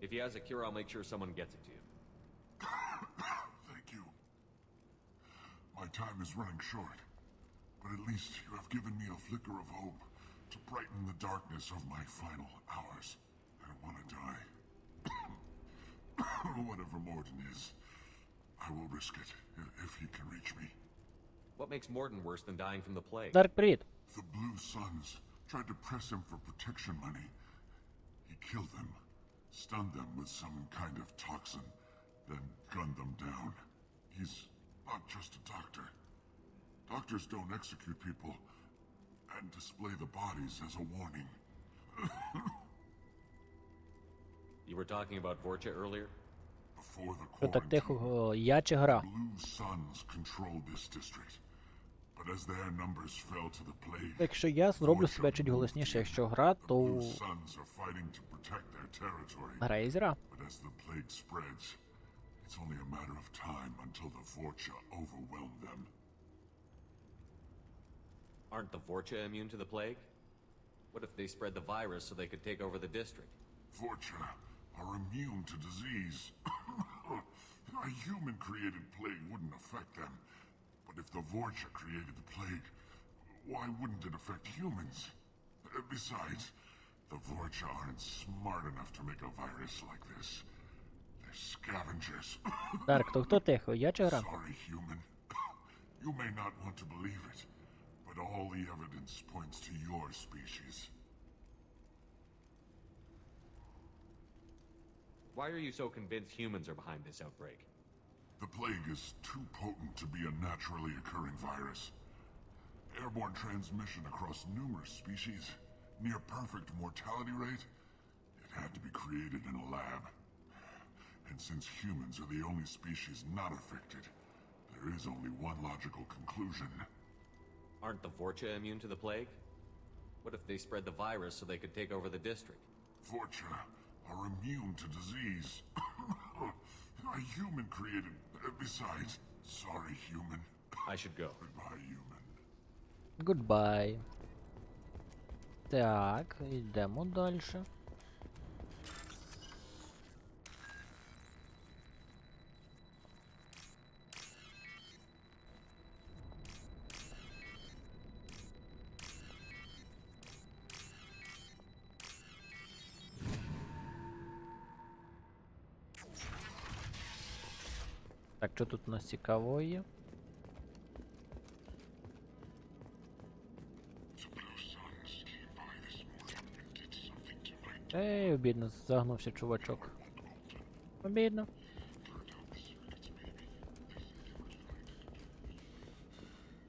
If he has a cure, I'll make sure someone gets it to you. Thank you. My time is running short, but at least you have given me a flicker of hope to brighten the darkness of my final hours. I don't want to die. Whatever Morton is, I will risk it if he can reach me. What makes Morton worse than dying from the plague? Дарк, привіт. The Blue Suns tried to press him for protection money. He killed them, stunned them with some kind of toxin, then gunned them down. He's not just a doctor. Doctors don't execute people and display the bodies as a warning. You were talking about Vorcha earlier? Before the Що так quarantine, тихо, я чи гра? Blue Suns controlled this district. But as their numbers fell to the plague, Якщо я зроблю себе чуть голосніше, якщо гра, the то Blue Suns are fighting to protect their territory. гра і зра. But as the plague spreads, it's only a matter of time until the Vorcha overwhelm them. Aren't the Vorcha immune to the plague? What if they spread the virus so they could take over the district? Vorcha are immune to disease. A human-created plague wouldn't affect them. But if the Vorcha created the plague, why wouldn't it affect humans? Besides, the Vorcha aren't smart enough to make a virus like this. They're scavengers. Дарк, то хто тихо, я чи гра? Sorry, human. You may not want to believe it, but all the evidence points to your species. Why are you so convinced humans are behind this outbreak? The plague is too potent to be a naturally occurring virus. Airborne transmission across numerous species, near perfect mortality rate. It had to be created in a lab. And since humans are the only species not affected, there is only one logical conclusion. Aren't the Vorcha immune to the plague? What if they spread the virus so they could take over the district? Vorcha are immune to disease. A human-created... Besides, sorry, human. I should go. Goodbye, human. Goodbye. Так, йдемо далі. Так, що тут у нас цікавого є? Ей, обідно, загнувся чувачок. Обідно.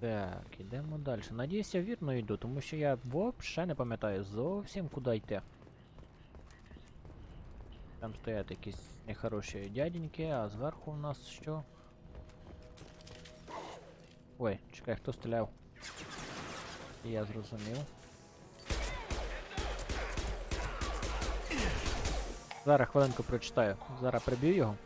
Так, ідемо далі. Надіюсь, я вірно йду, тому що я взагалі не пам'ятаю зовсім куди йти. Там стоять якісь нехороші дяденьки, а зверху у нас що? Ой, чекай, хто стріляв? Я зрозумів. Зараз хвилинку прочитаю. Зараз приб'ю його.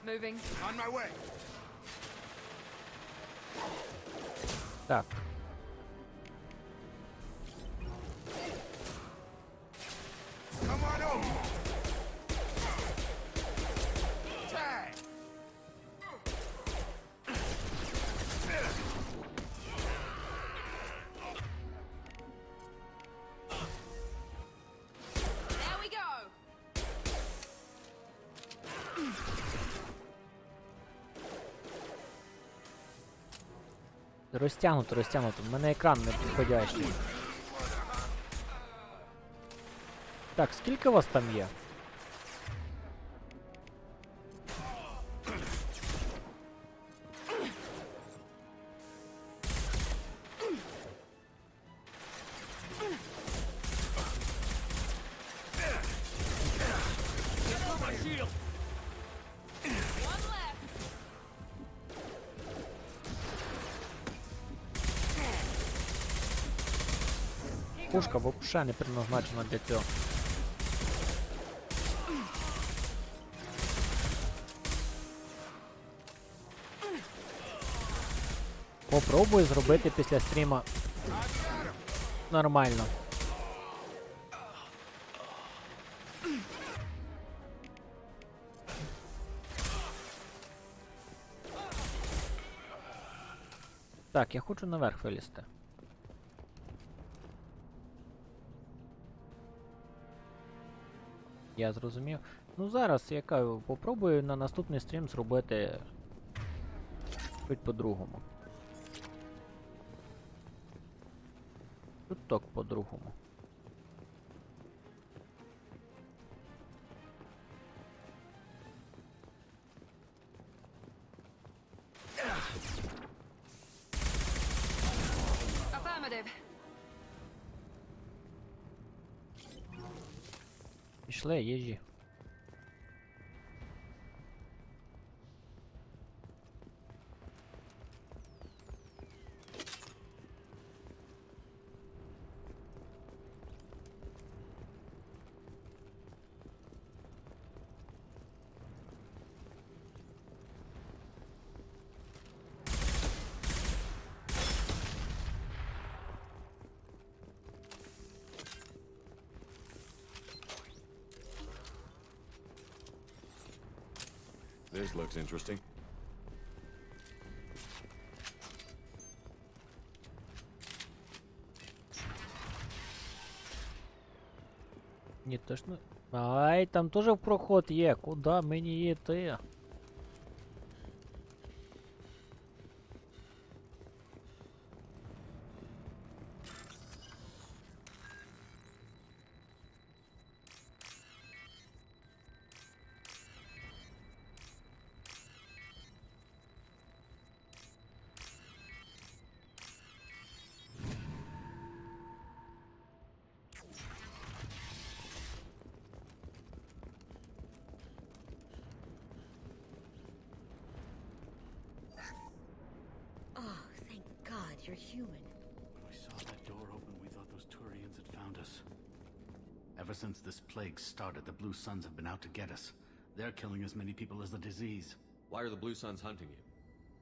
Moving. On my way. Так. Come on over. Tag. There we go. Розтягнуто, розтягнуто. У мене екран не підходящий. Так, скільки вас там є? Пушка взагалі не предназначена для цього. Попробую зробити після стріма нормально. Так, я хочу наверх вилізти. Я зрозумів. Ну зараз я кажу, попробую на наступний стрім зробити чуть по-другому. Чуток по-другому. Affirmative. Пішли, їжі. This looks interesting. Ні, точно. Ай, там теж проход є. Куди мені йти? Oh, thank God you're human. When we saw that door open, we thought those Turians had found us. Ever since this plague started, the Blue Suns have been out to get us. They're killing as many people as the disease. Why are the Blue Suns hunting you?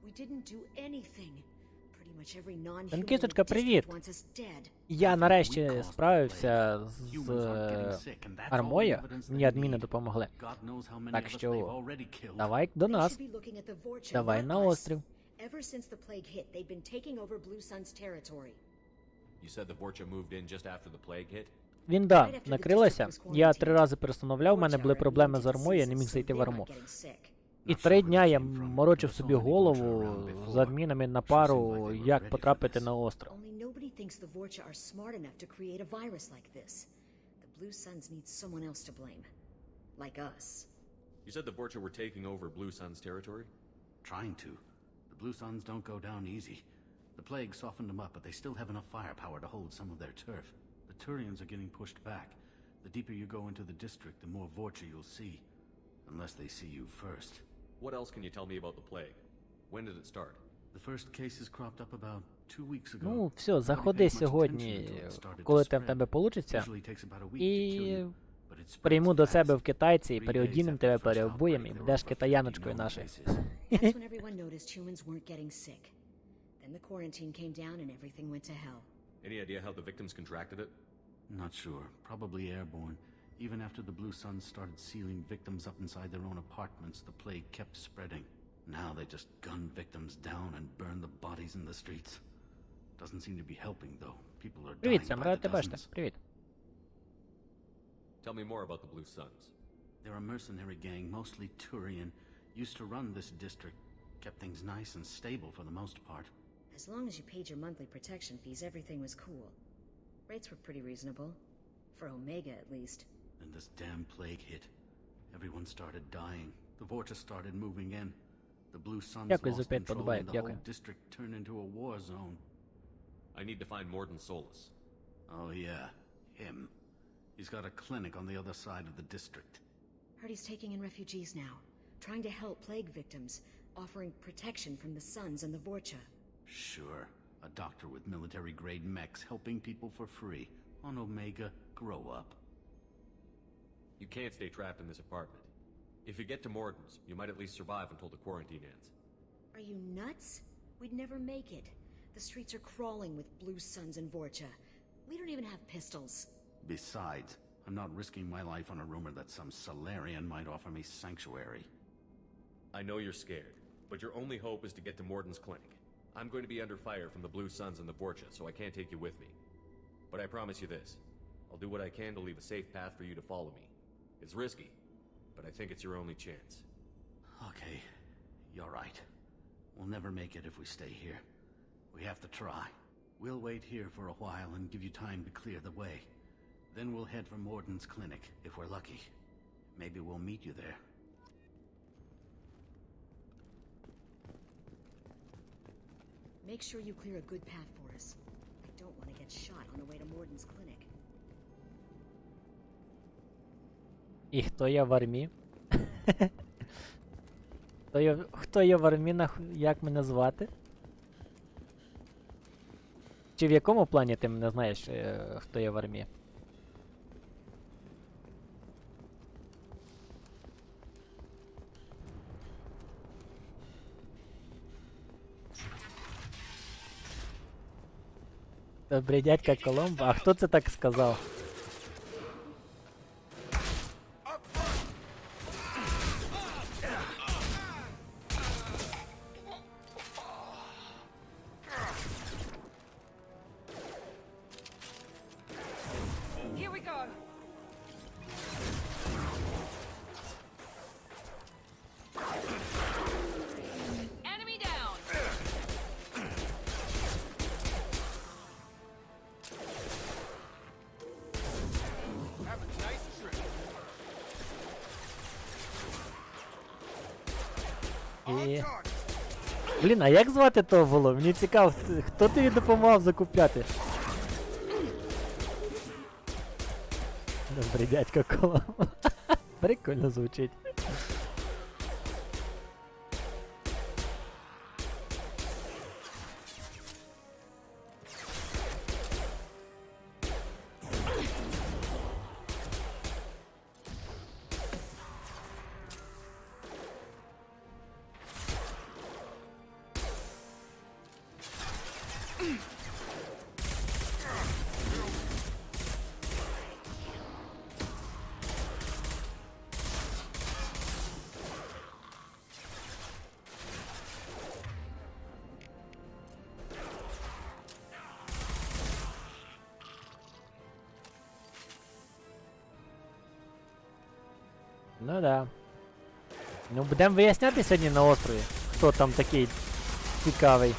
We didn't do anything. Pretty Танкісточка, привіт! Я нарешті справився з армою, мені адміни допомогли. Так що, давай до нас. Давай на острів. Ever since the plague hit, they've been taking over Blue Sun's territory. You said the Vorcha moved in just after the plague hit? Він, накрилася. Я 3 рази перестановляв, у мене були проблеми з армою, я не міг зайти в арму. І 3 дня я морочив собі голову з адмінами на пару, як потрапити на остров. Only nobody thinks the Vorcha are smart enough to create a virus like this. The Blue Suns need someone else to blame. Like us. You said the Vorcha were taking over Blue Sun's territory? Trying to. The Blue Suns don't go down easy. The plague softened them up, but they still have enough firepower to hold some of their turf. The Turians are getting pushed back. The deeper you go into the district, the more Vorcha you'll see. Unless they see you first. What else can you tell me about the plague? When did it start? The first cases cropped up about 2 weeks ago. Ну, все, заходи сьогодні, коли там в тебе получиться, і прийму до себе в китайці, і переодінем тебе, переобуєм, і будеш китаяночкою нашою. That's when everyone noticed humans weren't getting sick. Then the quarantine came down and everything went to hell. Any idea how the victims contracted it? Not sure. Probably airborne. Even after the Blue Suns started sealing victims up inside their own apartments, the plague kept spreading. Now they just gun victims down and burn the bodies in the streets. Doesn't seem to be helping, though. People are dying Привіт, by Сам, the рад тебе бачити. dozens. Привіт. Tell me more about the Blue Suns. They're a mercenary gang, mostly Turian. Used to run this district. Kept things nice and stable for the most part. As long as you paid your monthly protection fees, everything was cool. Rates were pretty reasonable. For Omega, at least. Then this damn plague hit. Everyone started dying. The Vorcha started moving in. The Blue Suns Дякую за lost 5 control подобайок, and the дякую. whole district turned into a war zone. I need to find Morden Solus. Oh yeah, him. He's got a clinic on the other side of the district. Heard he's taking in refugees now. Trying to help plague victims. Offering protection from the Suns and the Vorcha. Sure. A doctor with military-grade mechs helping people for free. On Omega, grow up. You can't stay trapped in this apartment. If you get to Morden's, you might at least survive until the quarantine ends. Are you nuts? We'd never make it. The streets are crawling with Blue Suns and Vorcha. We don't even have pistols. Besides, I'm not risking my life on a rumor that some Solarian might offer me sanctuary. I know you're scared, but your only hope is to get to Morden's clinic. I'm going to be under fire from the Blue Suns and the Vorcha, so I can't take you with me. But I promise you this. I'll do what I can to leave a safe path for you to follow me. It's risky, but I think it's your only chance. Okay, you're right. We'll never make it if we stay here. We have to try. We'll wait here for a while and give you time to clear the way. Then we'll head for Morden's clinic, if we're lucky. Maybe we'll meet you there. Make sure you clear a good path for us. I don't want to get shot on the way to Morden's clinic. І хто я в армії? Хто я в армії, як мене звати? Чи в якому плані ти мене знаєш, хто я в армії? Добрий дядька Коломбо, а хто це так сказав? Here we go. Enemy down. Have a nice trip. І... Блін, а як звати того було? Мені цікаво, хто тобі допомагав закупляти? Добрий дядько Коломбо. Прикольно звучить. Ну да. Ну, будемо виясняти сьогодні на острові, хто там такий цікавий.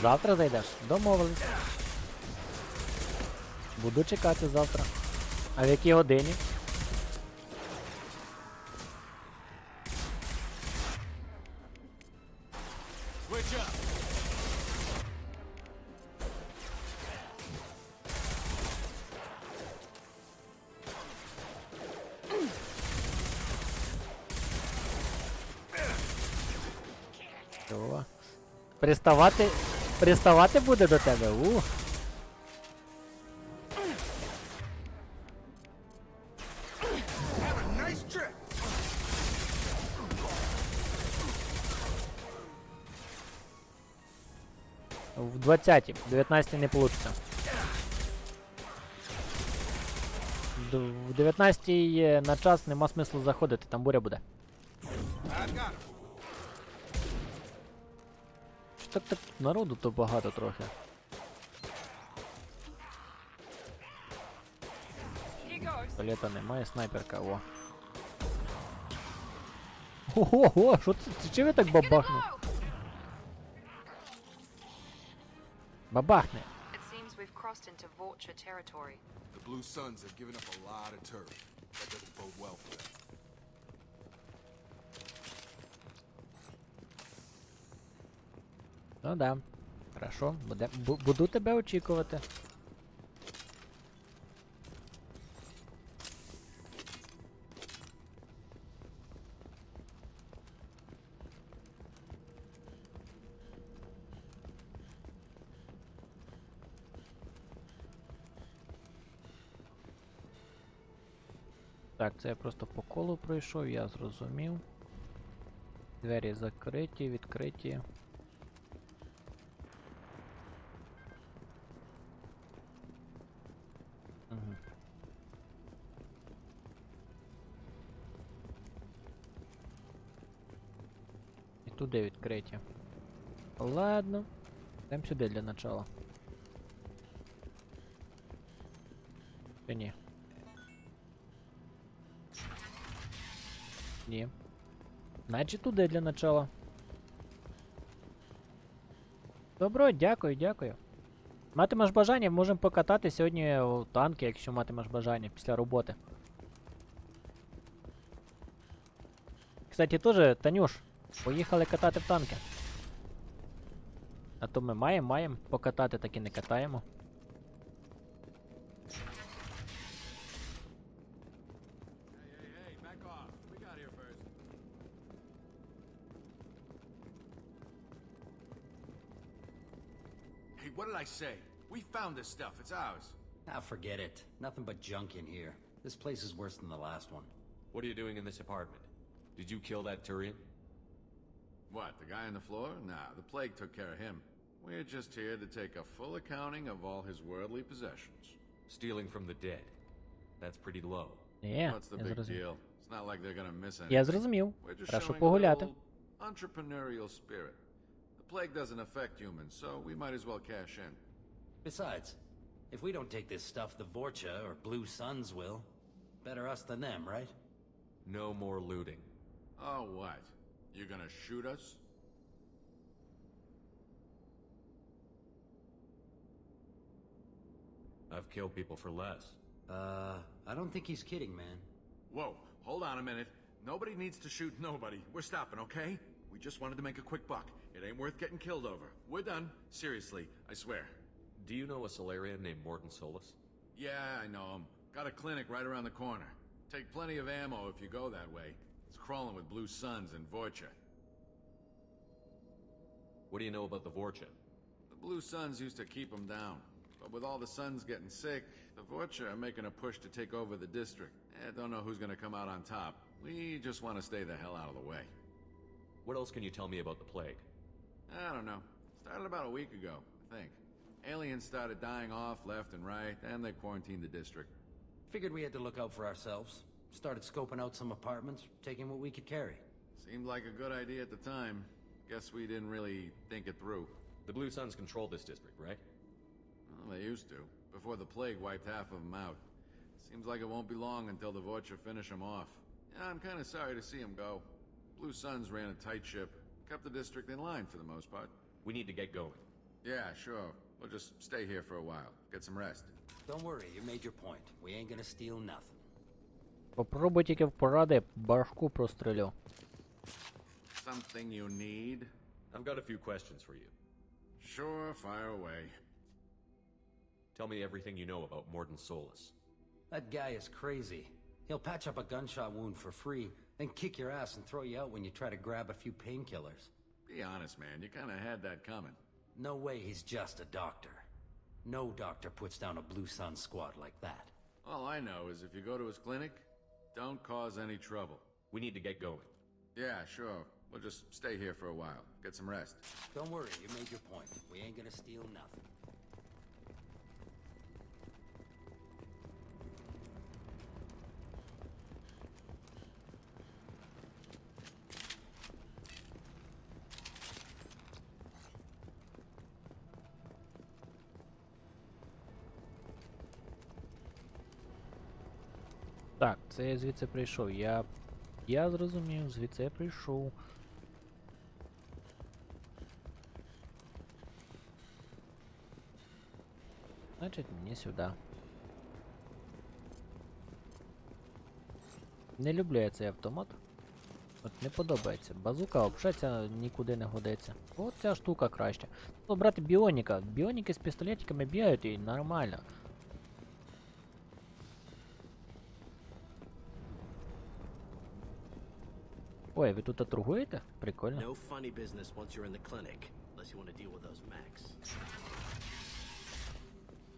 Завтра зайдеш? Домовились. Буду чекати завтра. А в якій годині? Чого? Приставати буде до тебе? В 20-ті, в 19-ті не вийде. В 19-й на час нема смислу заходити, там буря буде. Так народу то багато трохи. Палета немає, снайперка, о. Ого, що це? Чи ви так бабахнув? Бабахне. The Blue Suns have given up a lot of turf. That doesn't bode well for them. Ну да. Хорошо, буду тебе очікувати. Так, це я просто по колу пройшов, я зрозумів. Двері закриті, відкриті. Угу. І туди відкриті. Ладно. Йдемо сюди для начала. Чи ні? Ні. Значить туди для начала. Добро, дякую. Матимеш бажання, можемо покатати сьогодні у танки, якщо матимеш бажання після роботи. Кстати, теж, Танюш, поїхали катати в танки. А то ми маємо покатати, так і не катаємо. What did I say? We found this stuff. It's ours. Ah, forget it. Nothing but junk in here. This place is worse than the last one. What are you doing in this apartment? Did you kill that Turian? What, the guy on the floor? Nah, the plague took care of him. We're just here to take a full accounting of all his worldly possessions. Stealing from the dead. That's pretty low. Yeah, What's the big deal? It's not like they're gonna miss anything. Я зрозумів. We're just Прошу showing a погуляти. little entrepreneurial spirit. The plague doesn't affect humans, so we might as well cash in. Besides, if we don't take this stuff, the Vorcha or Blue Suns will. Better us than them, right? No more looting. Oh, what? You gonna shoot us? I've killed people for less. I don't think he's kidding, man. Whoa, hold on a minute. Nobody needs to shoot nobody. We're stopping, okay? We just wanted to make a quick buck. It ain't worth getting killed over. We're done. Seriously, I swear. Do you know a Solarian named Morton Solus? Yeah, I know him. Got a clinic right around the corner. Take plenty of ammo if you go that way. It's crawling with Blue Suns and Vorcha. What do you know about the Vorcha? The Blue Suns used to keep them down. But with all the Suns getting sick, the Vorcha are making a push to take over the district. Don't know who's gonna come out on top. We just want to stay the hell out of the way. What else can you tell me about the plague? I don't know. Started about a week ago, I think. Aliens started dying off left and right, and they quarantined the district. Figured we had to look out for ourselves. Started scoping out some apartments, taking what we could carry. Seemed like a good idea at the time. Guess we didn't really think it through. The Blue Suns control this district, right? Well, they used to, before the plague wiped half of them out. Seems like it won't be long until the Vorcha finish them off. Yeah, I'm kind of sorry to see them go. Blue Suns ran a tight ship, kept the district in line for the most part. We need to get going. Yeah, sure. We'll just stay here for a while, get some rest. Don't worry, you made your point. We ain't gonna steal nothing. Попробуй тільки в поради башку прострелю. Something you need? I've got a few questions for you. Sure, fire away. Tell me everything you know about Morton Solus. That guy is crazy. He'll patch up a gunshot wound for free, then kick your ass and throw you out when you try to grab a few painkillers. Be honest, man, you kinda had that coming. No way he's just a doctor. No doctor puts down a Blue Sun squad like that. All I know is if you go to his clinic, don't cause any trouble. We need to get going. Yeah, sure. We'll just stay here for a while, get some rest. Don't worry, you made your point. We ain't gonna steal nothing. Так, це я звідси прийшов. Я зрозумів, звідси я прийшов. Значить, мені сюди. Не люблю я цей автомат. От не подобається. Базука взагалі ця нікуди не годиться. От ця штука краще. Ну, брати біоніка. Біоніки з пістолетиками бігають і нормально. Ой, ви тут торгуєте? Прикольно. No funny business once you're in the clinic, unless you want to deal with those mechs.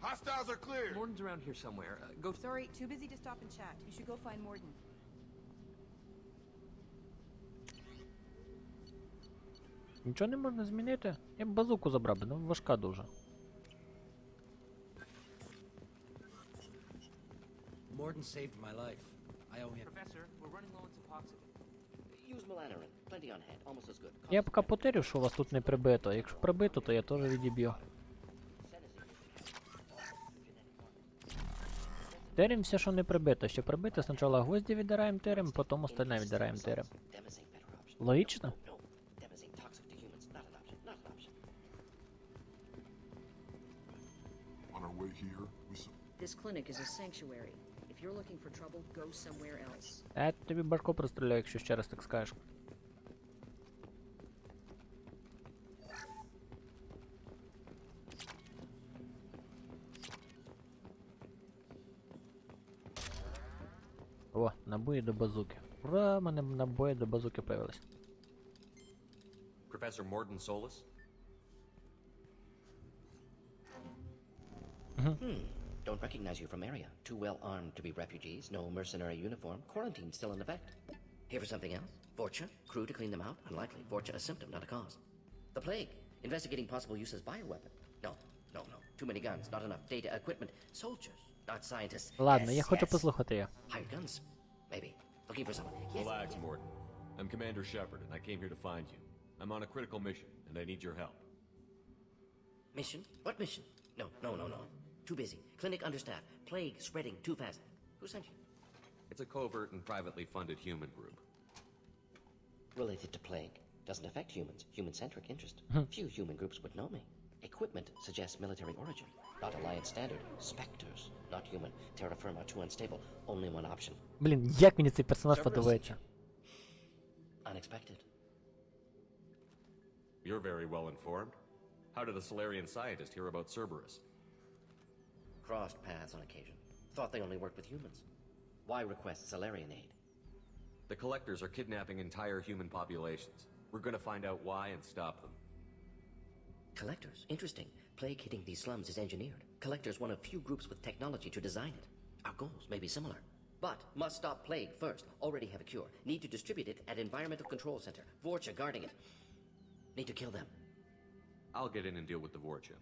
Hostiles are clear. Morton's around here somewhere. Go. Sorry, too busy to stop and chat. You should go find Morton. Нічого не можна змінити? Я б базуку забрав, ну важка дуже. Morton saved my life. I owe him. Professor, we're running low on Suboxone. Use Malanarin. Plenty on hand. Almost as good. Я поки потерю, що вас тут не прибито, а якщо прибито, то я теж відіб'ю. Терем все, що не прибито. Що прибито, спочатку гвозді віддираємо терем, потім остальне віддираємо терем. Логічно? This clinic is a sanctuary. If you're looking for trouble, go somewhere else. Я тобі башку простріляю, якщо ще раз так скажеш. О, набої до базуки. Ура, в мене набої до базуки появились. Professor Morton Solus? Don't recognize you from area. Too well armed to be refugees, no mercenary uniform, quarantine still in effect. Here for something else? Vorcha? Crew to clean them out? Unlikely. Vorcha a symptom, not a cause. The plague? Investigating possible use as bioweapon. No. Too many guns, not enough data, equipment. Soldiers, not scientists. Ладно, я хочу послухати її. Hired guns? Maybe. Looking for someone. Yes. Relax, Morton. I'm Commander Shepard, and I came here to find you. I'm on a critical mission, and I need your help. Mission? What mission? No. Too busy. Clinic understaffed. Plague spreading too fast. Who sent you? It's a covert and privately funded human group. Related to plague. Doesn't affect humans. Human-centric interest. Few human groups would know me. Equipment suggests military origin. Not Alliance standard. Spectres. Not human. Terra firma too unstable. Only one option. Блін, як мені цей персонаж подобається. Unexpected. you're very well informed. How did the Solarian scientist hear about Cerberus? Crossed paths on occasion. Thought they only worked with humans. Why request Solarian aid? The Collectors are kidnapping entire human populations. We're gonna find out why and stop them. Collectors? Interesting. Plague hitting these slums is engineered. Collectors one of few groups with technology to design it. Our goals may be similar. But must stop plague first. Already have a cure. Need to distribute it at Environmental Control Center. Vorcha guarding it. Need to kill them. I'll get in and deal with the Vorcha.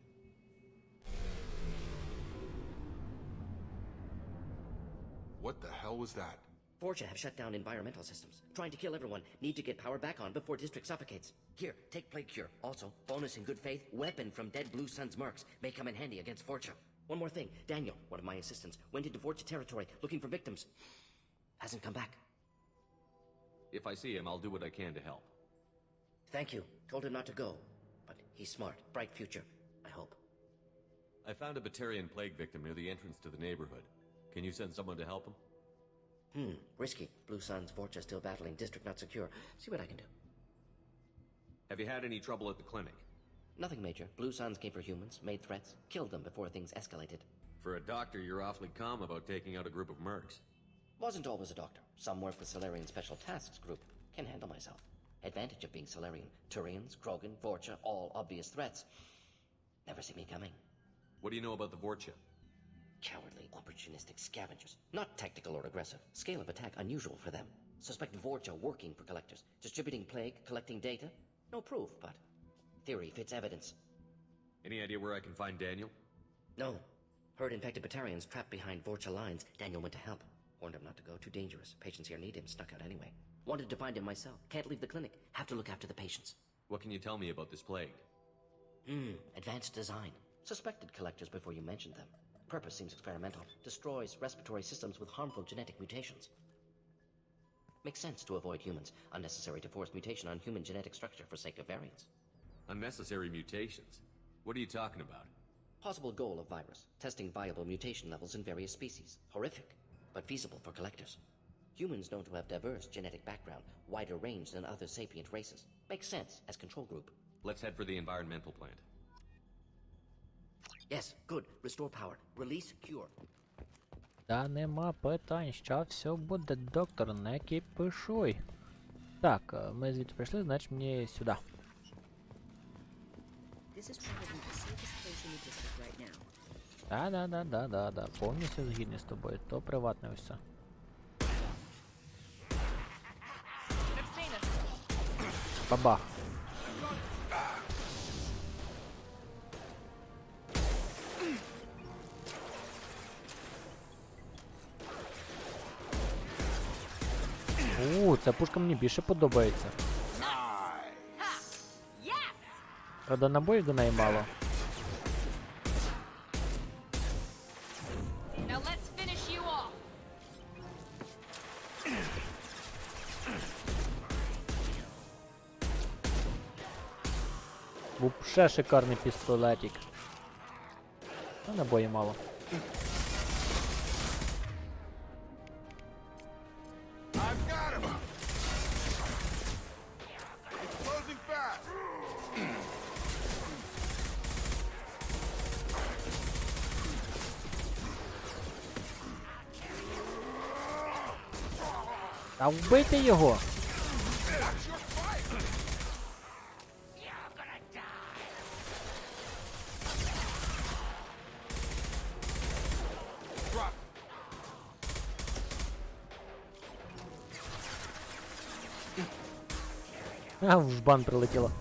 What the hell was that? Vorcha have shut down environmental systems. Trying to kill everyone. Need to get power back on before district suffocates. Here, take plague cure. Also, bonus in good faith, weapon from dead Blue Sun's mercs. May come in handy against Vorcha. One more thing. Daniel, one of my assistants, went into Vorcha territory looking for victims. Hasn't come back. If I see him, I'll do what I can to help. Thank you. Told him not to go. But he's smart. Bright future. I hope. I found a Batarian plague victim near the entrance to the neighborhood. Can you send someone to help him? Risky. Blue Sun's Vorcha still battling. District not secure. See what I can do. Have you had any trouble at the clinic? Nothing major. Blue Suns came for humans, made threats, killed them before things escalated. For a doctor, you're awfully calm about taking out a group of mercs. Wasn't always a doctor. Some work with Solarian Special Tasks Group. Can handle myself. Advantage of being Solarian. Turians, Krogan, Vorcha, all obvious threats. Never see me coming. What do you know about the Vorcha? Cowardly, opportunistic scavengers. Not tactical or aggressive. Scale of attack unusual for them. Suspect Vorcha working for Collectors. Distributing plague, collecting data. No proof, but theory fits evidence. Any idea where I can find Daniel? No. Heard infected Batarians trapped behind Vorcha lines. Daniel went to help. Warned him not to go. Too dangerous. Patients here need him. Snuck out anyway. Wanted to find him myself. Can't leave the clinic. Have to look after the patients. What can you tell me about this plague? Advanced design. Suspected Collectors before you mentioned them. Purpose seems experimental. Destroys respiratory systems with harmful genetic mutations. Makes sense to avoid humans. Unnecessary to force mutation on human genetic structure for sake of variance. Unnecessary mutations? What are you talking about? Possible goal of virus. Testing viable mutation levels in various species. Horrific, but feasible for Collectors. Humans known to have diverse genetic background, wider range than other sapient races. Makes sense as control group. Let's head for the environmental plant. Yes, good. Restore power. Release cure. Та нема питань, що все буде, доктор, не кипишуй. Так, ми звідти прийшли, значить мені сюди. Да, повністю згідний з тобою, то приватне все. Бабах. Ця пушка мені більше подобається. Правда, набоїв до неї мало. Вообще шикарний пістолетик. А набої мало. Та вбийте його! А, в жбан прилетіло.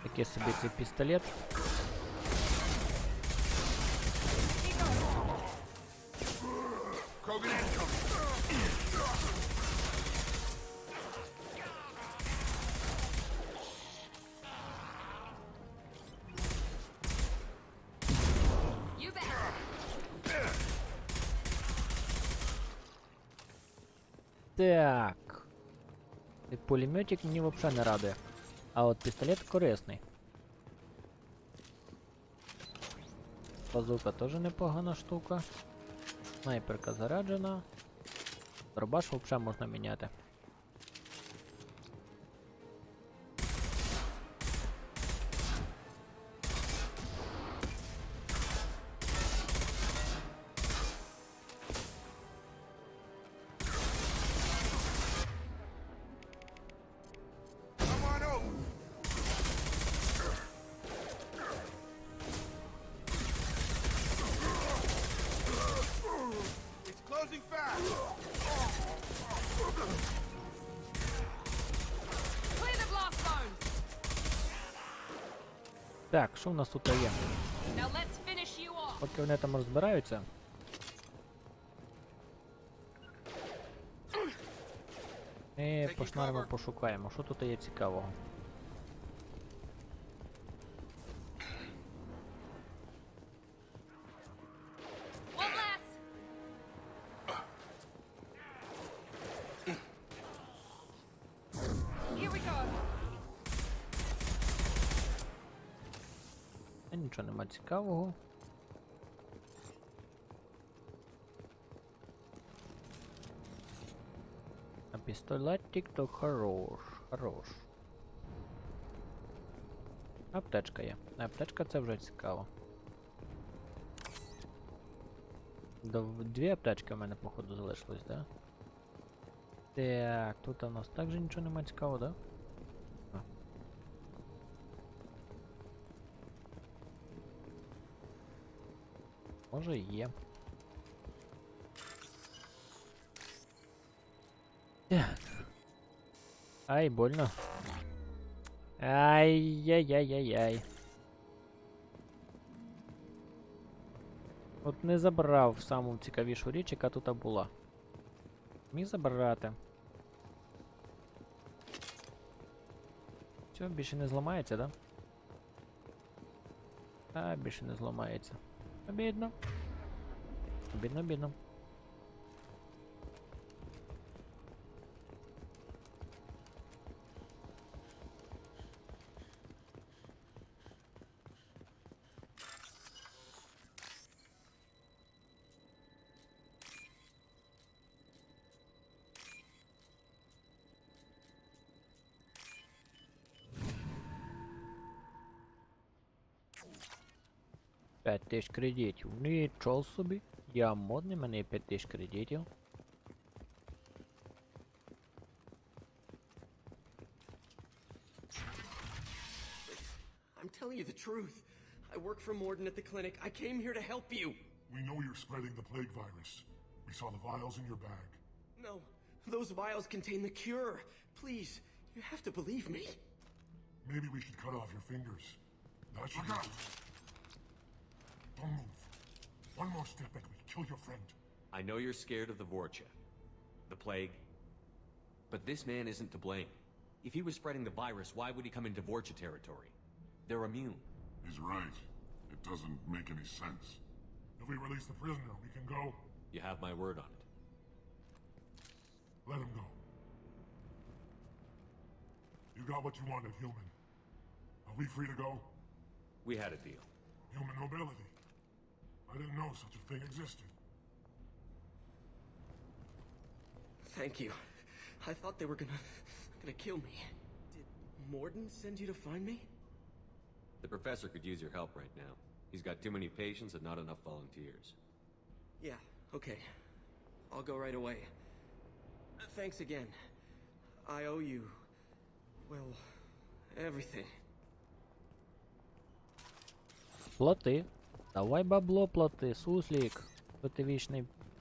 Такий собі цей пістолет. Так. І пулеметик мені взагалі не радує. А от пістолет корисний. Базука теж непогана штука. Снайперка заряджена. Дробаш взагалі можна міняти. Так, що в нас тут є? Поки вони там розбираються. Ми пошнаримо, пошукаємо, що тут є цікавого. Нічого нема цікавого. А пістолетик то хорош. Аптечка є. Аптечка це вже цікаво. Дві аптечки в мене, походу, залишилось, да? Так, тут у нас також нічого нема цікавого, да? Може є. Ай, больно. Ай-яй-яй-яй-яй. От не забрав саму цікавішу річ, яка тут була. Міг забрати. Все, більше не зламається, да? А, більше не зламається. Обідно. Обідно. 5000 кредитів. Нічого собі. Я модний, в мене є 5000 кредитів. I'm telling you the truth. I work for Morden at the clinic. I came here to help you. We know you're spreading the plague virus. We saw the vials in your bag. No, those vials contain the cure. Please, you have to believe me. Maybe we should cut off your fingers. That should Don't move. One more step and we kill your friend. I know you're scared of the Vorcha, the plague, but this man isn't to blame. If he was spreading the virus, why would he come into Vorcha territory? They're immune. He's right. It doesn't make any sense. If we release the prisoner, we can go. You have my word on it. Let him go. You got what you wanted, human. Are we free to go? We had a deal. Human mobility. I didn't know such a thing existed. Thank you. I thought they were gonna kill me. Did Morden send you to find me? The professor could use your help right now. He's got too many patients and not enough volunteers. Yeah, okay. I'll go right away. Thanks again. I owe you, well, everything. Плати. Давай бабло плати, суслік. Бо ти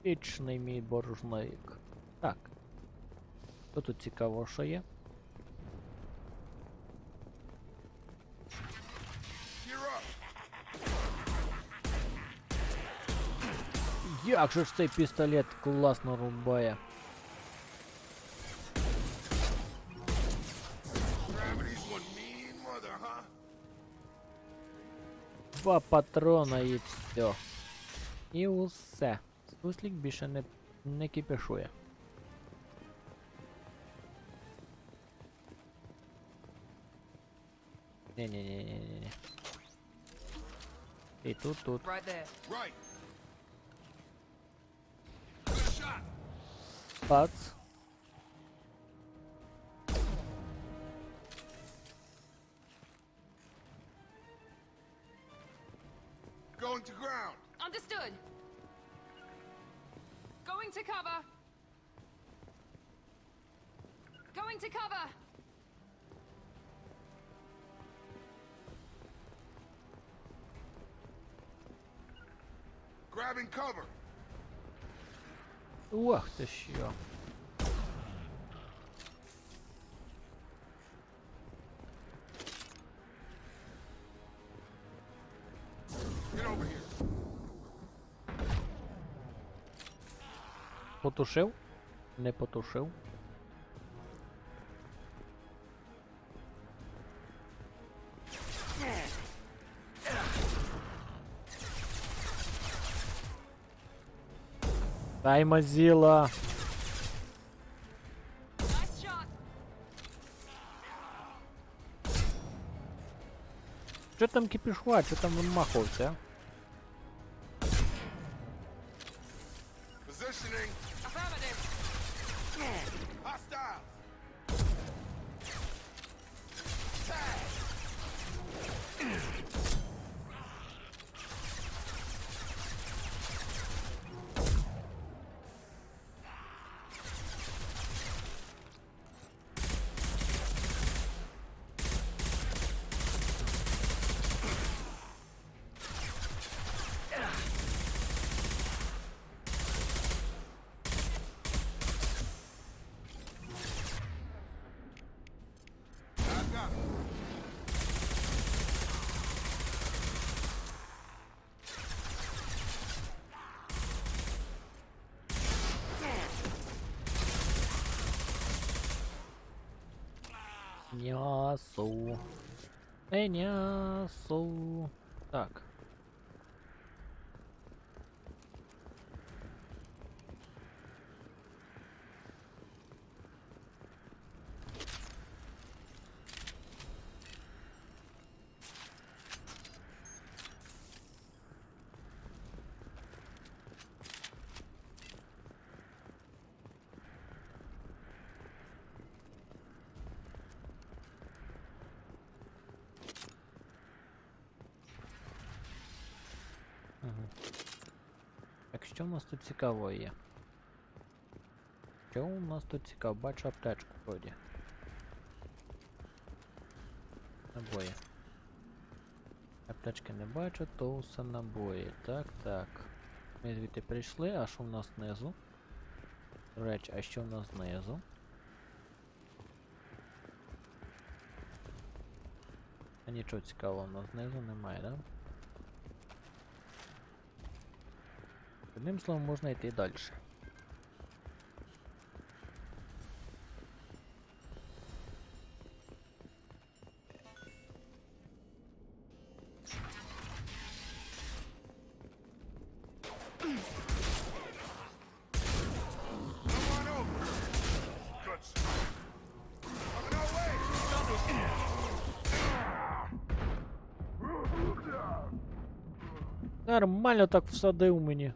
вічний мій боржник. Так. Що тут цікаво, що є? Як же ж цей пістолет класно рубає. Два патрона і все. І усе. Суслік більше не кипішує. Ні-ні-ні-ні-ні. І тут. Right there. Right. Бац. Going to ground. Understood. Going to cover. Going to cover. Grabbing cover. Ох ти що. Get over here. Потушив? Не потушив. Дай мазіла. Nice shot. Що там кипішува? Що там вимахувався? Positioning. Affirmative. Hostile. Нясу. Нясу. Так. Так, що у нас тут цікавого є? Що у нас тут цікаво? Бачу аптечку вроді. Набої. Аптечки не бачу, то все набої. Так, так. Ми звідти прийшли, а що в нас знизу? До речі, а що в нас знизу? А нічого цікавого в нас знизу немає, да? Одним словом, можна йти далі. Нормально так всадив мені.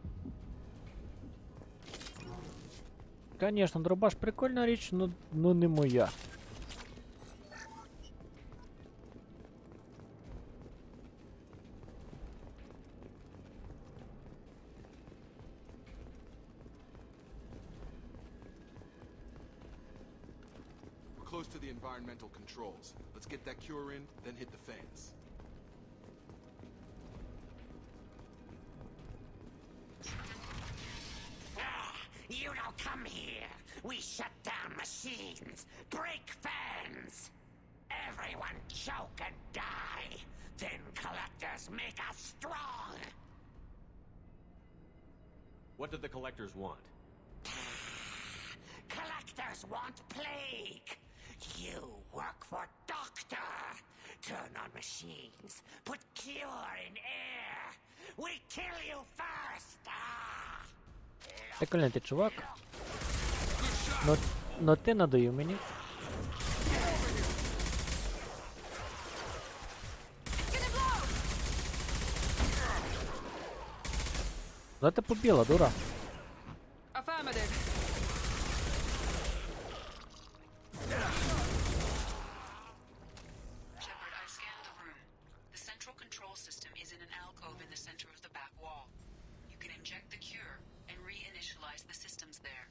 Конечно, дробаш прикольна річ, но не моя. We're close to the environmental controls. Let's get that cure in, then hit the fans. You don't come here. We shut down machines, break fans. Everyone choke and die. Then collectors make us strong. What did the collectors want? Collectors want plague. You work for Doctor. Turn on machines, put cure in air. We kill you first. Прикольний ти чувак. Но ти надоїв мені. Куда ти побіла, дура? Affirmative. Shepard, I scanned the room. The central control system is in an alcove in the center of the back wall. You can inject the cure and reinitialize the systems there.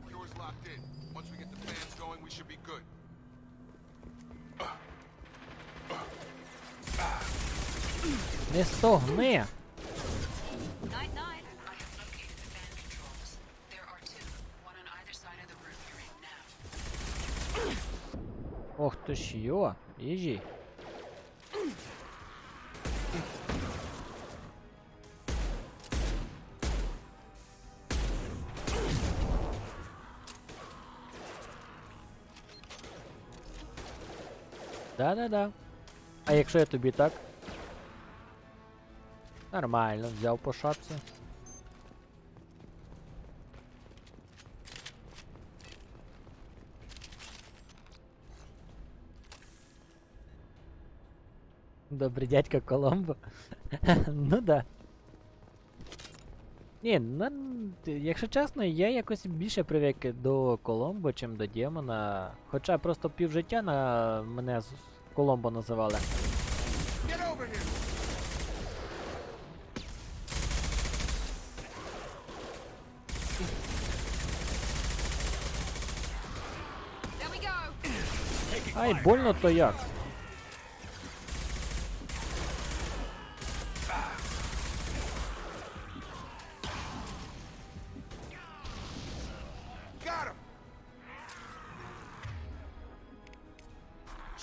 Cure's locked in. Once we get the fans going, we should be good. Не стогни! Night, night. I have located the fan controls. There are two, one on either side of the room you're in now. Ох ти ж йо, їжі. Да-да-да. А якщо я тобі так? Нормально, взяв по шапці. Добрий дядька Коломбо. Ну да. Ні, ну, якщо чесно, я якось більше привик до Коломбо, чим до Демона. Хоча просто півжиття на мене з Коломбо називали. There we go. Ай, больно то як.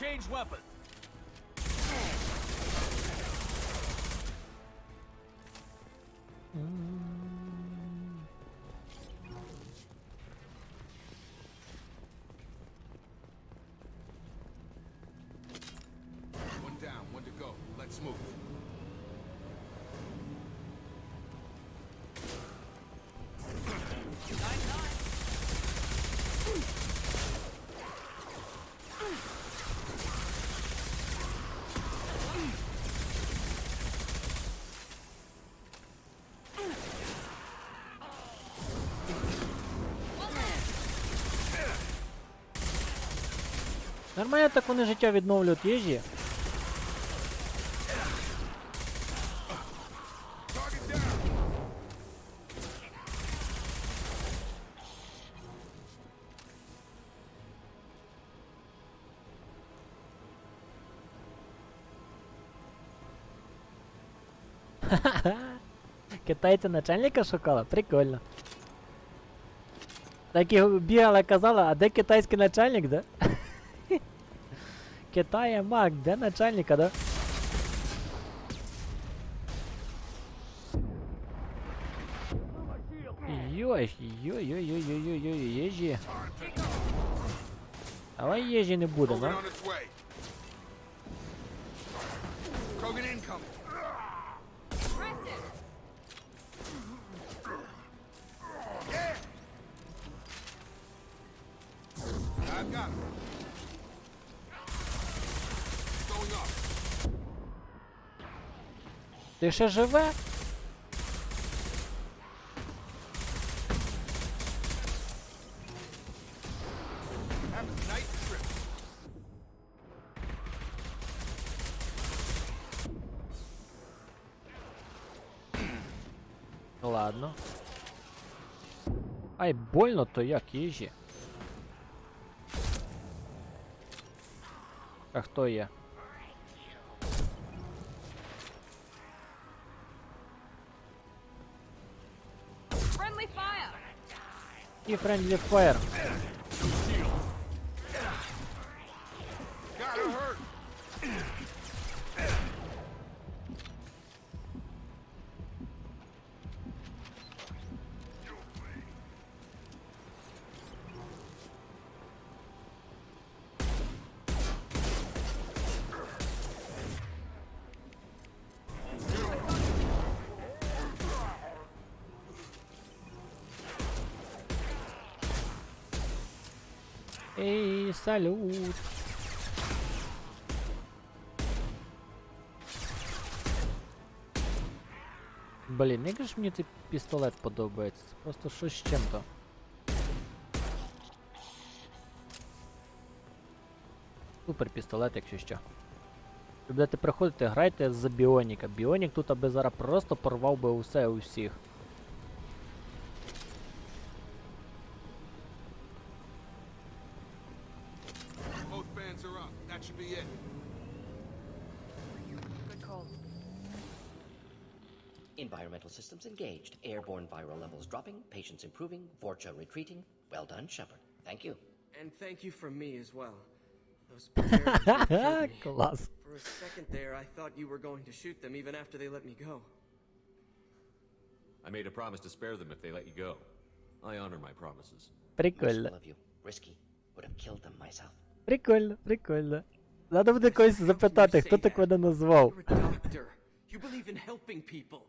Change weapon. One down, one to go. Let's move. Нормально так вони життя відновлюють їжі. Китайця начальника шукала? Прикольно. Так і бігала, казала, а де китайський начальник, да? Китає маг, де начальника, да? Йой, їжі. Але їжі не буде, да? Ти ще живе? Ладно. Ай, больно то як їжі. А хто є? Friendly fire. І friendly fire. Ей, салют. Блін, як же ж мені цей пістолет подобається? Це просто щось з чим-то. Супер пістолет, якщо що. Ви будете приходити, грайте за Біоніка. Біонік тут аби зараз просто порвав би усе усіх. Both fans are up. That should be it. Good call. Environmental systems engaged. Airborne viral levels dropping. Patients improving. Vorcha retreating. Well done, Shepard. Thank you. And thank you from me as well. Those Batarians killed me. Клас. For a second there, I thought you were going to shoot them even after they let me go. I made a promise to spare them if they let you go. I honor my promises. Прикольно. Merciful of you. Risky. Would have killed them myself. Прикольно, прикольно. Надо буде когось запитати, хто так мене назвав. You're a doctor. You believe in helping people.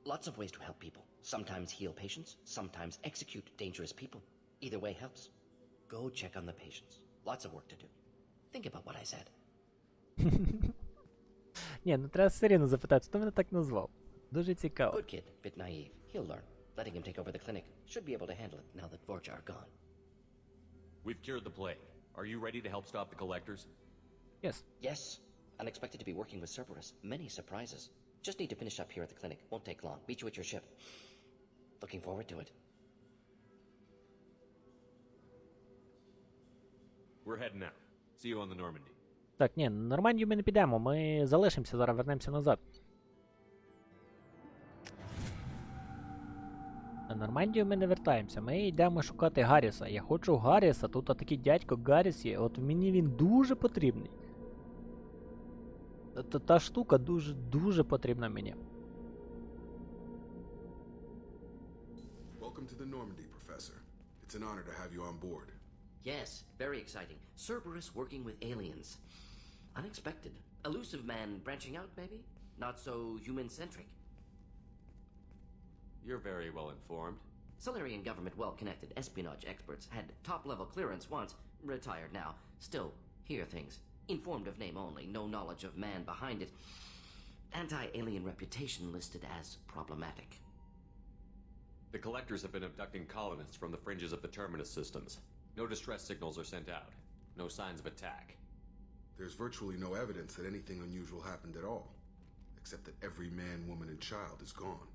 Lots of ways to help people. Sometimes heal patients, sometimes execute dangerous people. Either way helps. Go check on the patients. Lots of work to do. Think about what I said. Ні, ну треба все рівно запитати, хто мене так назвав. Дуже цікаво. Good kid, bit naive. He'll learn. Letting him take over the clinic. Should be able to handle it now that Vorcha are gone. We've cured the plague. Are you ready to help stop the collectors? Yes. Yes. Unexpected to be working with Cerberus. Many surprises. Just need to finish up here at the clinic. Won't take long. Meet you at your ship. Looking forward to it. We're heading out. See you on the Normandy. Так, ні, на Нормандію ми не підемо, ми залишимося, зараз вернемося назад. На Нормандію ми не вертаємося, ми йдемо шукати Гарріса. Я хочу Гарріса, тут такий дядько Гарріс є, от мені він дуже потрібний. Та штука дуже потрібна мені. Welcome to the Normandy, Professor. It's an honor to have you on board. Yes, very exciting. Cerberus working with aliens. Unexpected. Elusive man branching out, maybe? Not so human-centric. You're very well informed. Solarian government well-connected espionage experts had top-level clearance once, retired now. Still, hear things. Informed of name only, no knowledge of man behind it. Anti-alien reputation listed as problematic. The collectors have been abducting colonists from the fringes of the terminus systems. No distress signals are sent out. No signs of attack. There's virtually no evidence that anything unusual happened at all. Except that every man, woman, and child is gone.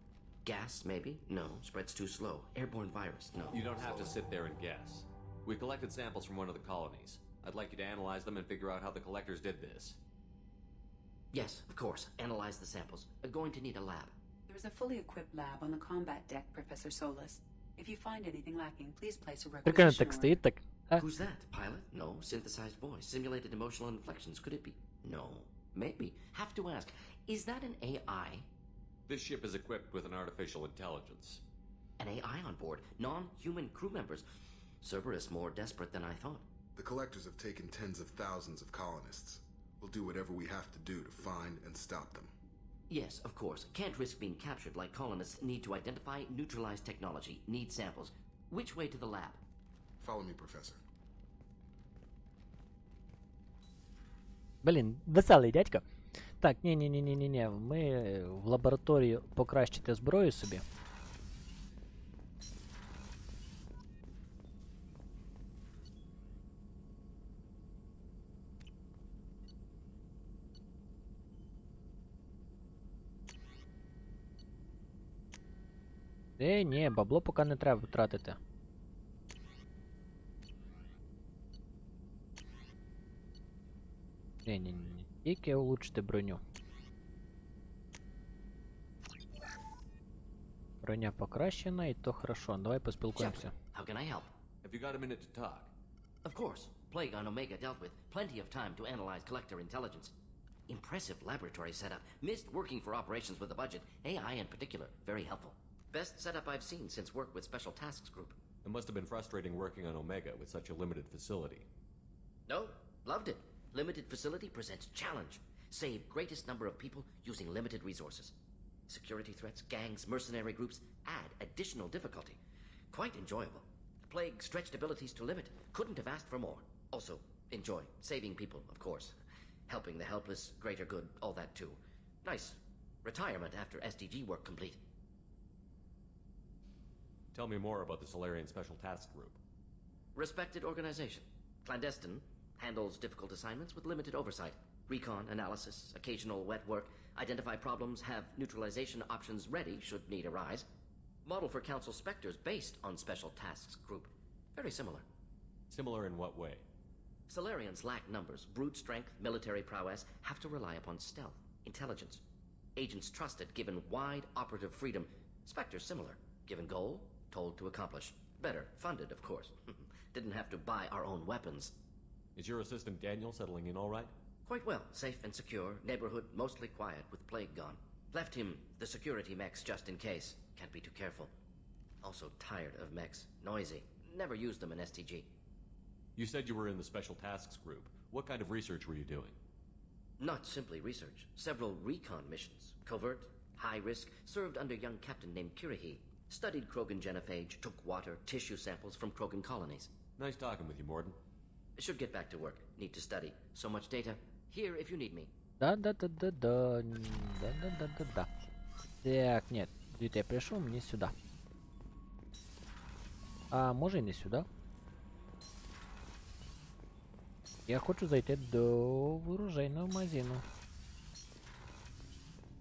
Gas, maybe? No. Spreads too slow. Airborne virus? No. You don't have to sit there and guess. We collected samples from one of the colonies. I'd like you to analyze them and figure out how the collectors did this. Yes, of course. Analyze the samples. Going to need a lab. There is a fully equipped lab on the combat deck, Professor Solis. If you find anything lacking, please place a Прикольно requisition так order. стоїть так. Who's that? Pilot? No. Synthesized voice. Simulated emotional inflections. Could it be? No. Maybe. Have to ask. Is that an AI? This ship is equipped with an artificial intelligence. An AI on board? Non-human crew members? Cerberus more desperate than I thought. The collectors have taken tens of thousands of colonists. We'll do whatever we have to do to find and stop them. Yes, of course. Can't risk being captured like colonists need to identify, neutralize technology, need samples. Which way to the lab? Follow me, Professor. Блін, веселий дядько. Так, ні. Ми в лабораторію покращити зброю собі. Ні, бабло поки не треба втратити. Ні. Тільки улучшити броню. Броня покращена, і то хорошо. Давай поспілкуємося. How can I help? Have you got a minute to talk? Of course. Plague on Omega dealt with. Plenty of time to analyze collector intelligence. Impressive laboratory setup. Missed working for operations with a budget. AI in particular. Very helpful. Best setup I've seen since work with Special Tasks Group. It must have been frustrating working on Omega with such a limited facility. No, loved it. Limited facility presents challenge. Save greatest number of people using limited resources. Security threats, gangs, mercenary groups add additional difficulty. Quite enjoyable. Plague stretched abilities to limit. Couldn't have asked for more. Also, enjoy. Saving people, of course. Helping the helpless, greater good, all that too. Nice. Retirement after SDG work complete. Tell me more about the Solarian Special Task Group. Respected organization. Clandestine. Handles difficult assignments with limited oversight. Recon, analysis, occasional wet work. Identify problems, have neutralization options ready should need arise. Model for Council Spectres based on Special Tasks Group. Very similar. Similar in what way? Solarians lack numbers, brute strength, military prowess, have to rely upon stealth, intelligence. Agents trusted, given wide operative freedom. Spectres similar, given goal, told to accomplish. Better, funded, of course. Didn't have to buy our own weapons. Is your assistant Daniel settling in all right? Quite well, safe and secure, neighborhood mostly quiet with plague gone. Left him the security mechs just in case. Can't be too careful. Also tired of mechs, noisy. Never used them in STG. You said you were in the Special Tasks Group. What kind of research were you doing? Not simply research. Several recon missions. Covert, high risk, served under young captain named Kirihi. Studied Krogan genophage, took water, tissue samples from Krogan colonies. Nice talking with you, Morden. Should get back to work. Need to study. So much data. Here if you need me. Да-да-да-да-да. Да-да-да-да-да. Так, нет. Где-то я пришел, мне сюда. А може і не сюди. Я хочу зайти до оружейного магазину.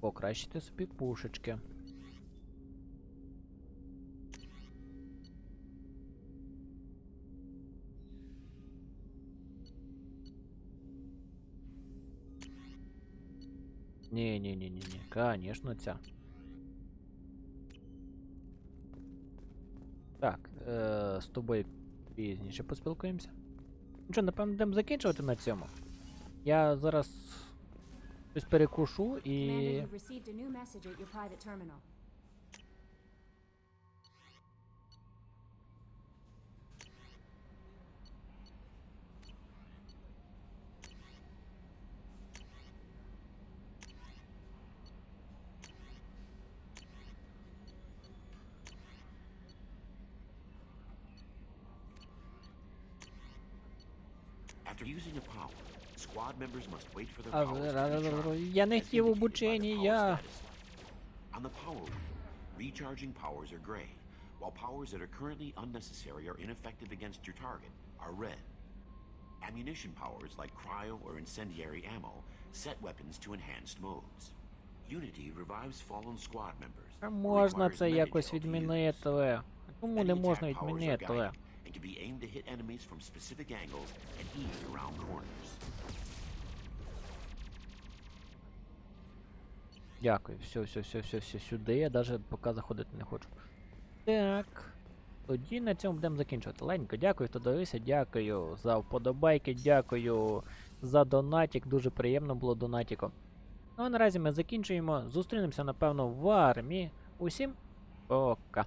Покращити собі пушечки. Ні, конечно, ця. Так, з тобою пізніше поспілкуємося. Ну що, напевно, будемо закінчувати на цьому. Я зараз щось перекушу і... Commander, you've received a new message at your private terminal. After using a power, squad members must wait for their powers to recharge. Я не хотів обучення. On the power wheel, recharging powers are gray, while powers that are currently unnecessary or ineffective against your target are red. Ammunition powers like cryo or incendiary ammo set weapons to enhanced modes. Unity revives fallen squad members. А можна це якось відмінити? Чому не можна відмінити? And can be aimed to hit enemies from specific angles and even around corners. Дякую. Все сюди. Я навіть поки заходити не хочу. Так. Тоді на цьому будемо закінчувати. Ленько, дякую, хто дивився. Дякую за вподобайки. Дякую за донатик. Дуже приємно було донатиком. Ну а наразі ми закінчуємо. Зустрінемося, напевно, в армії. Усім пока.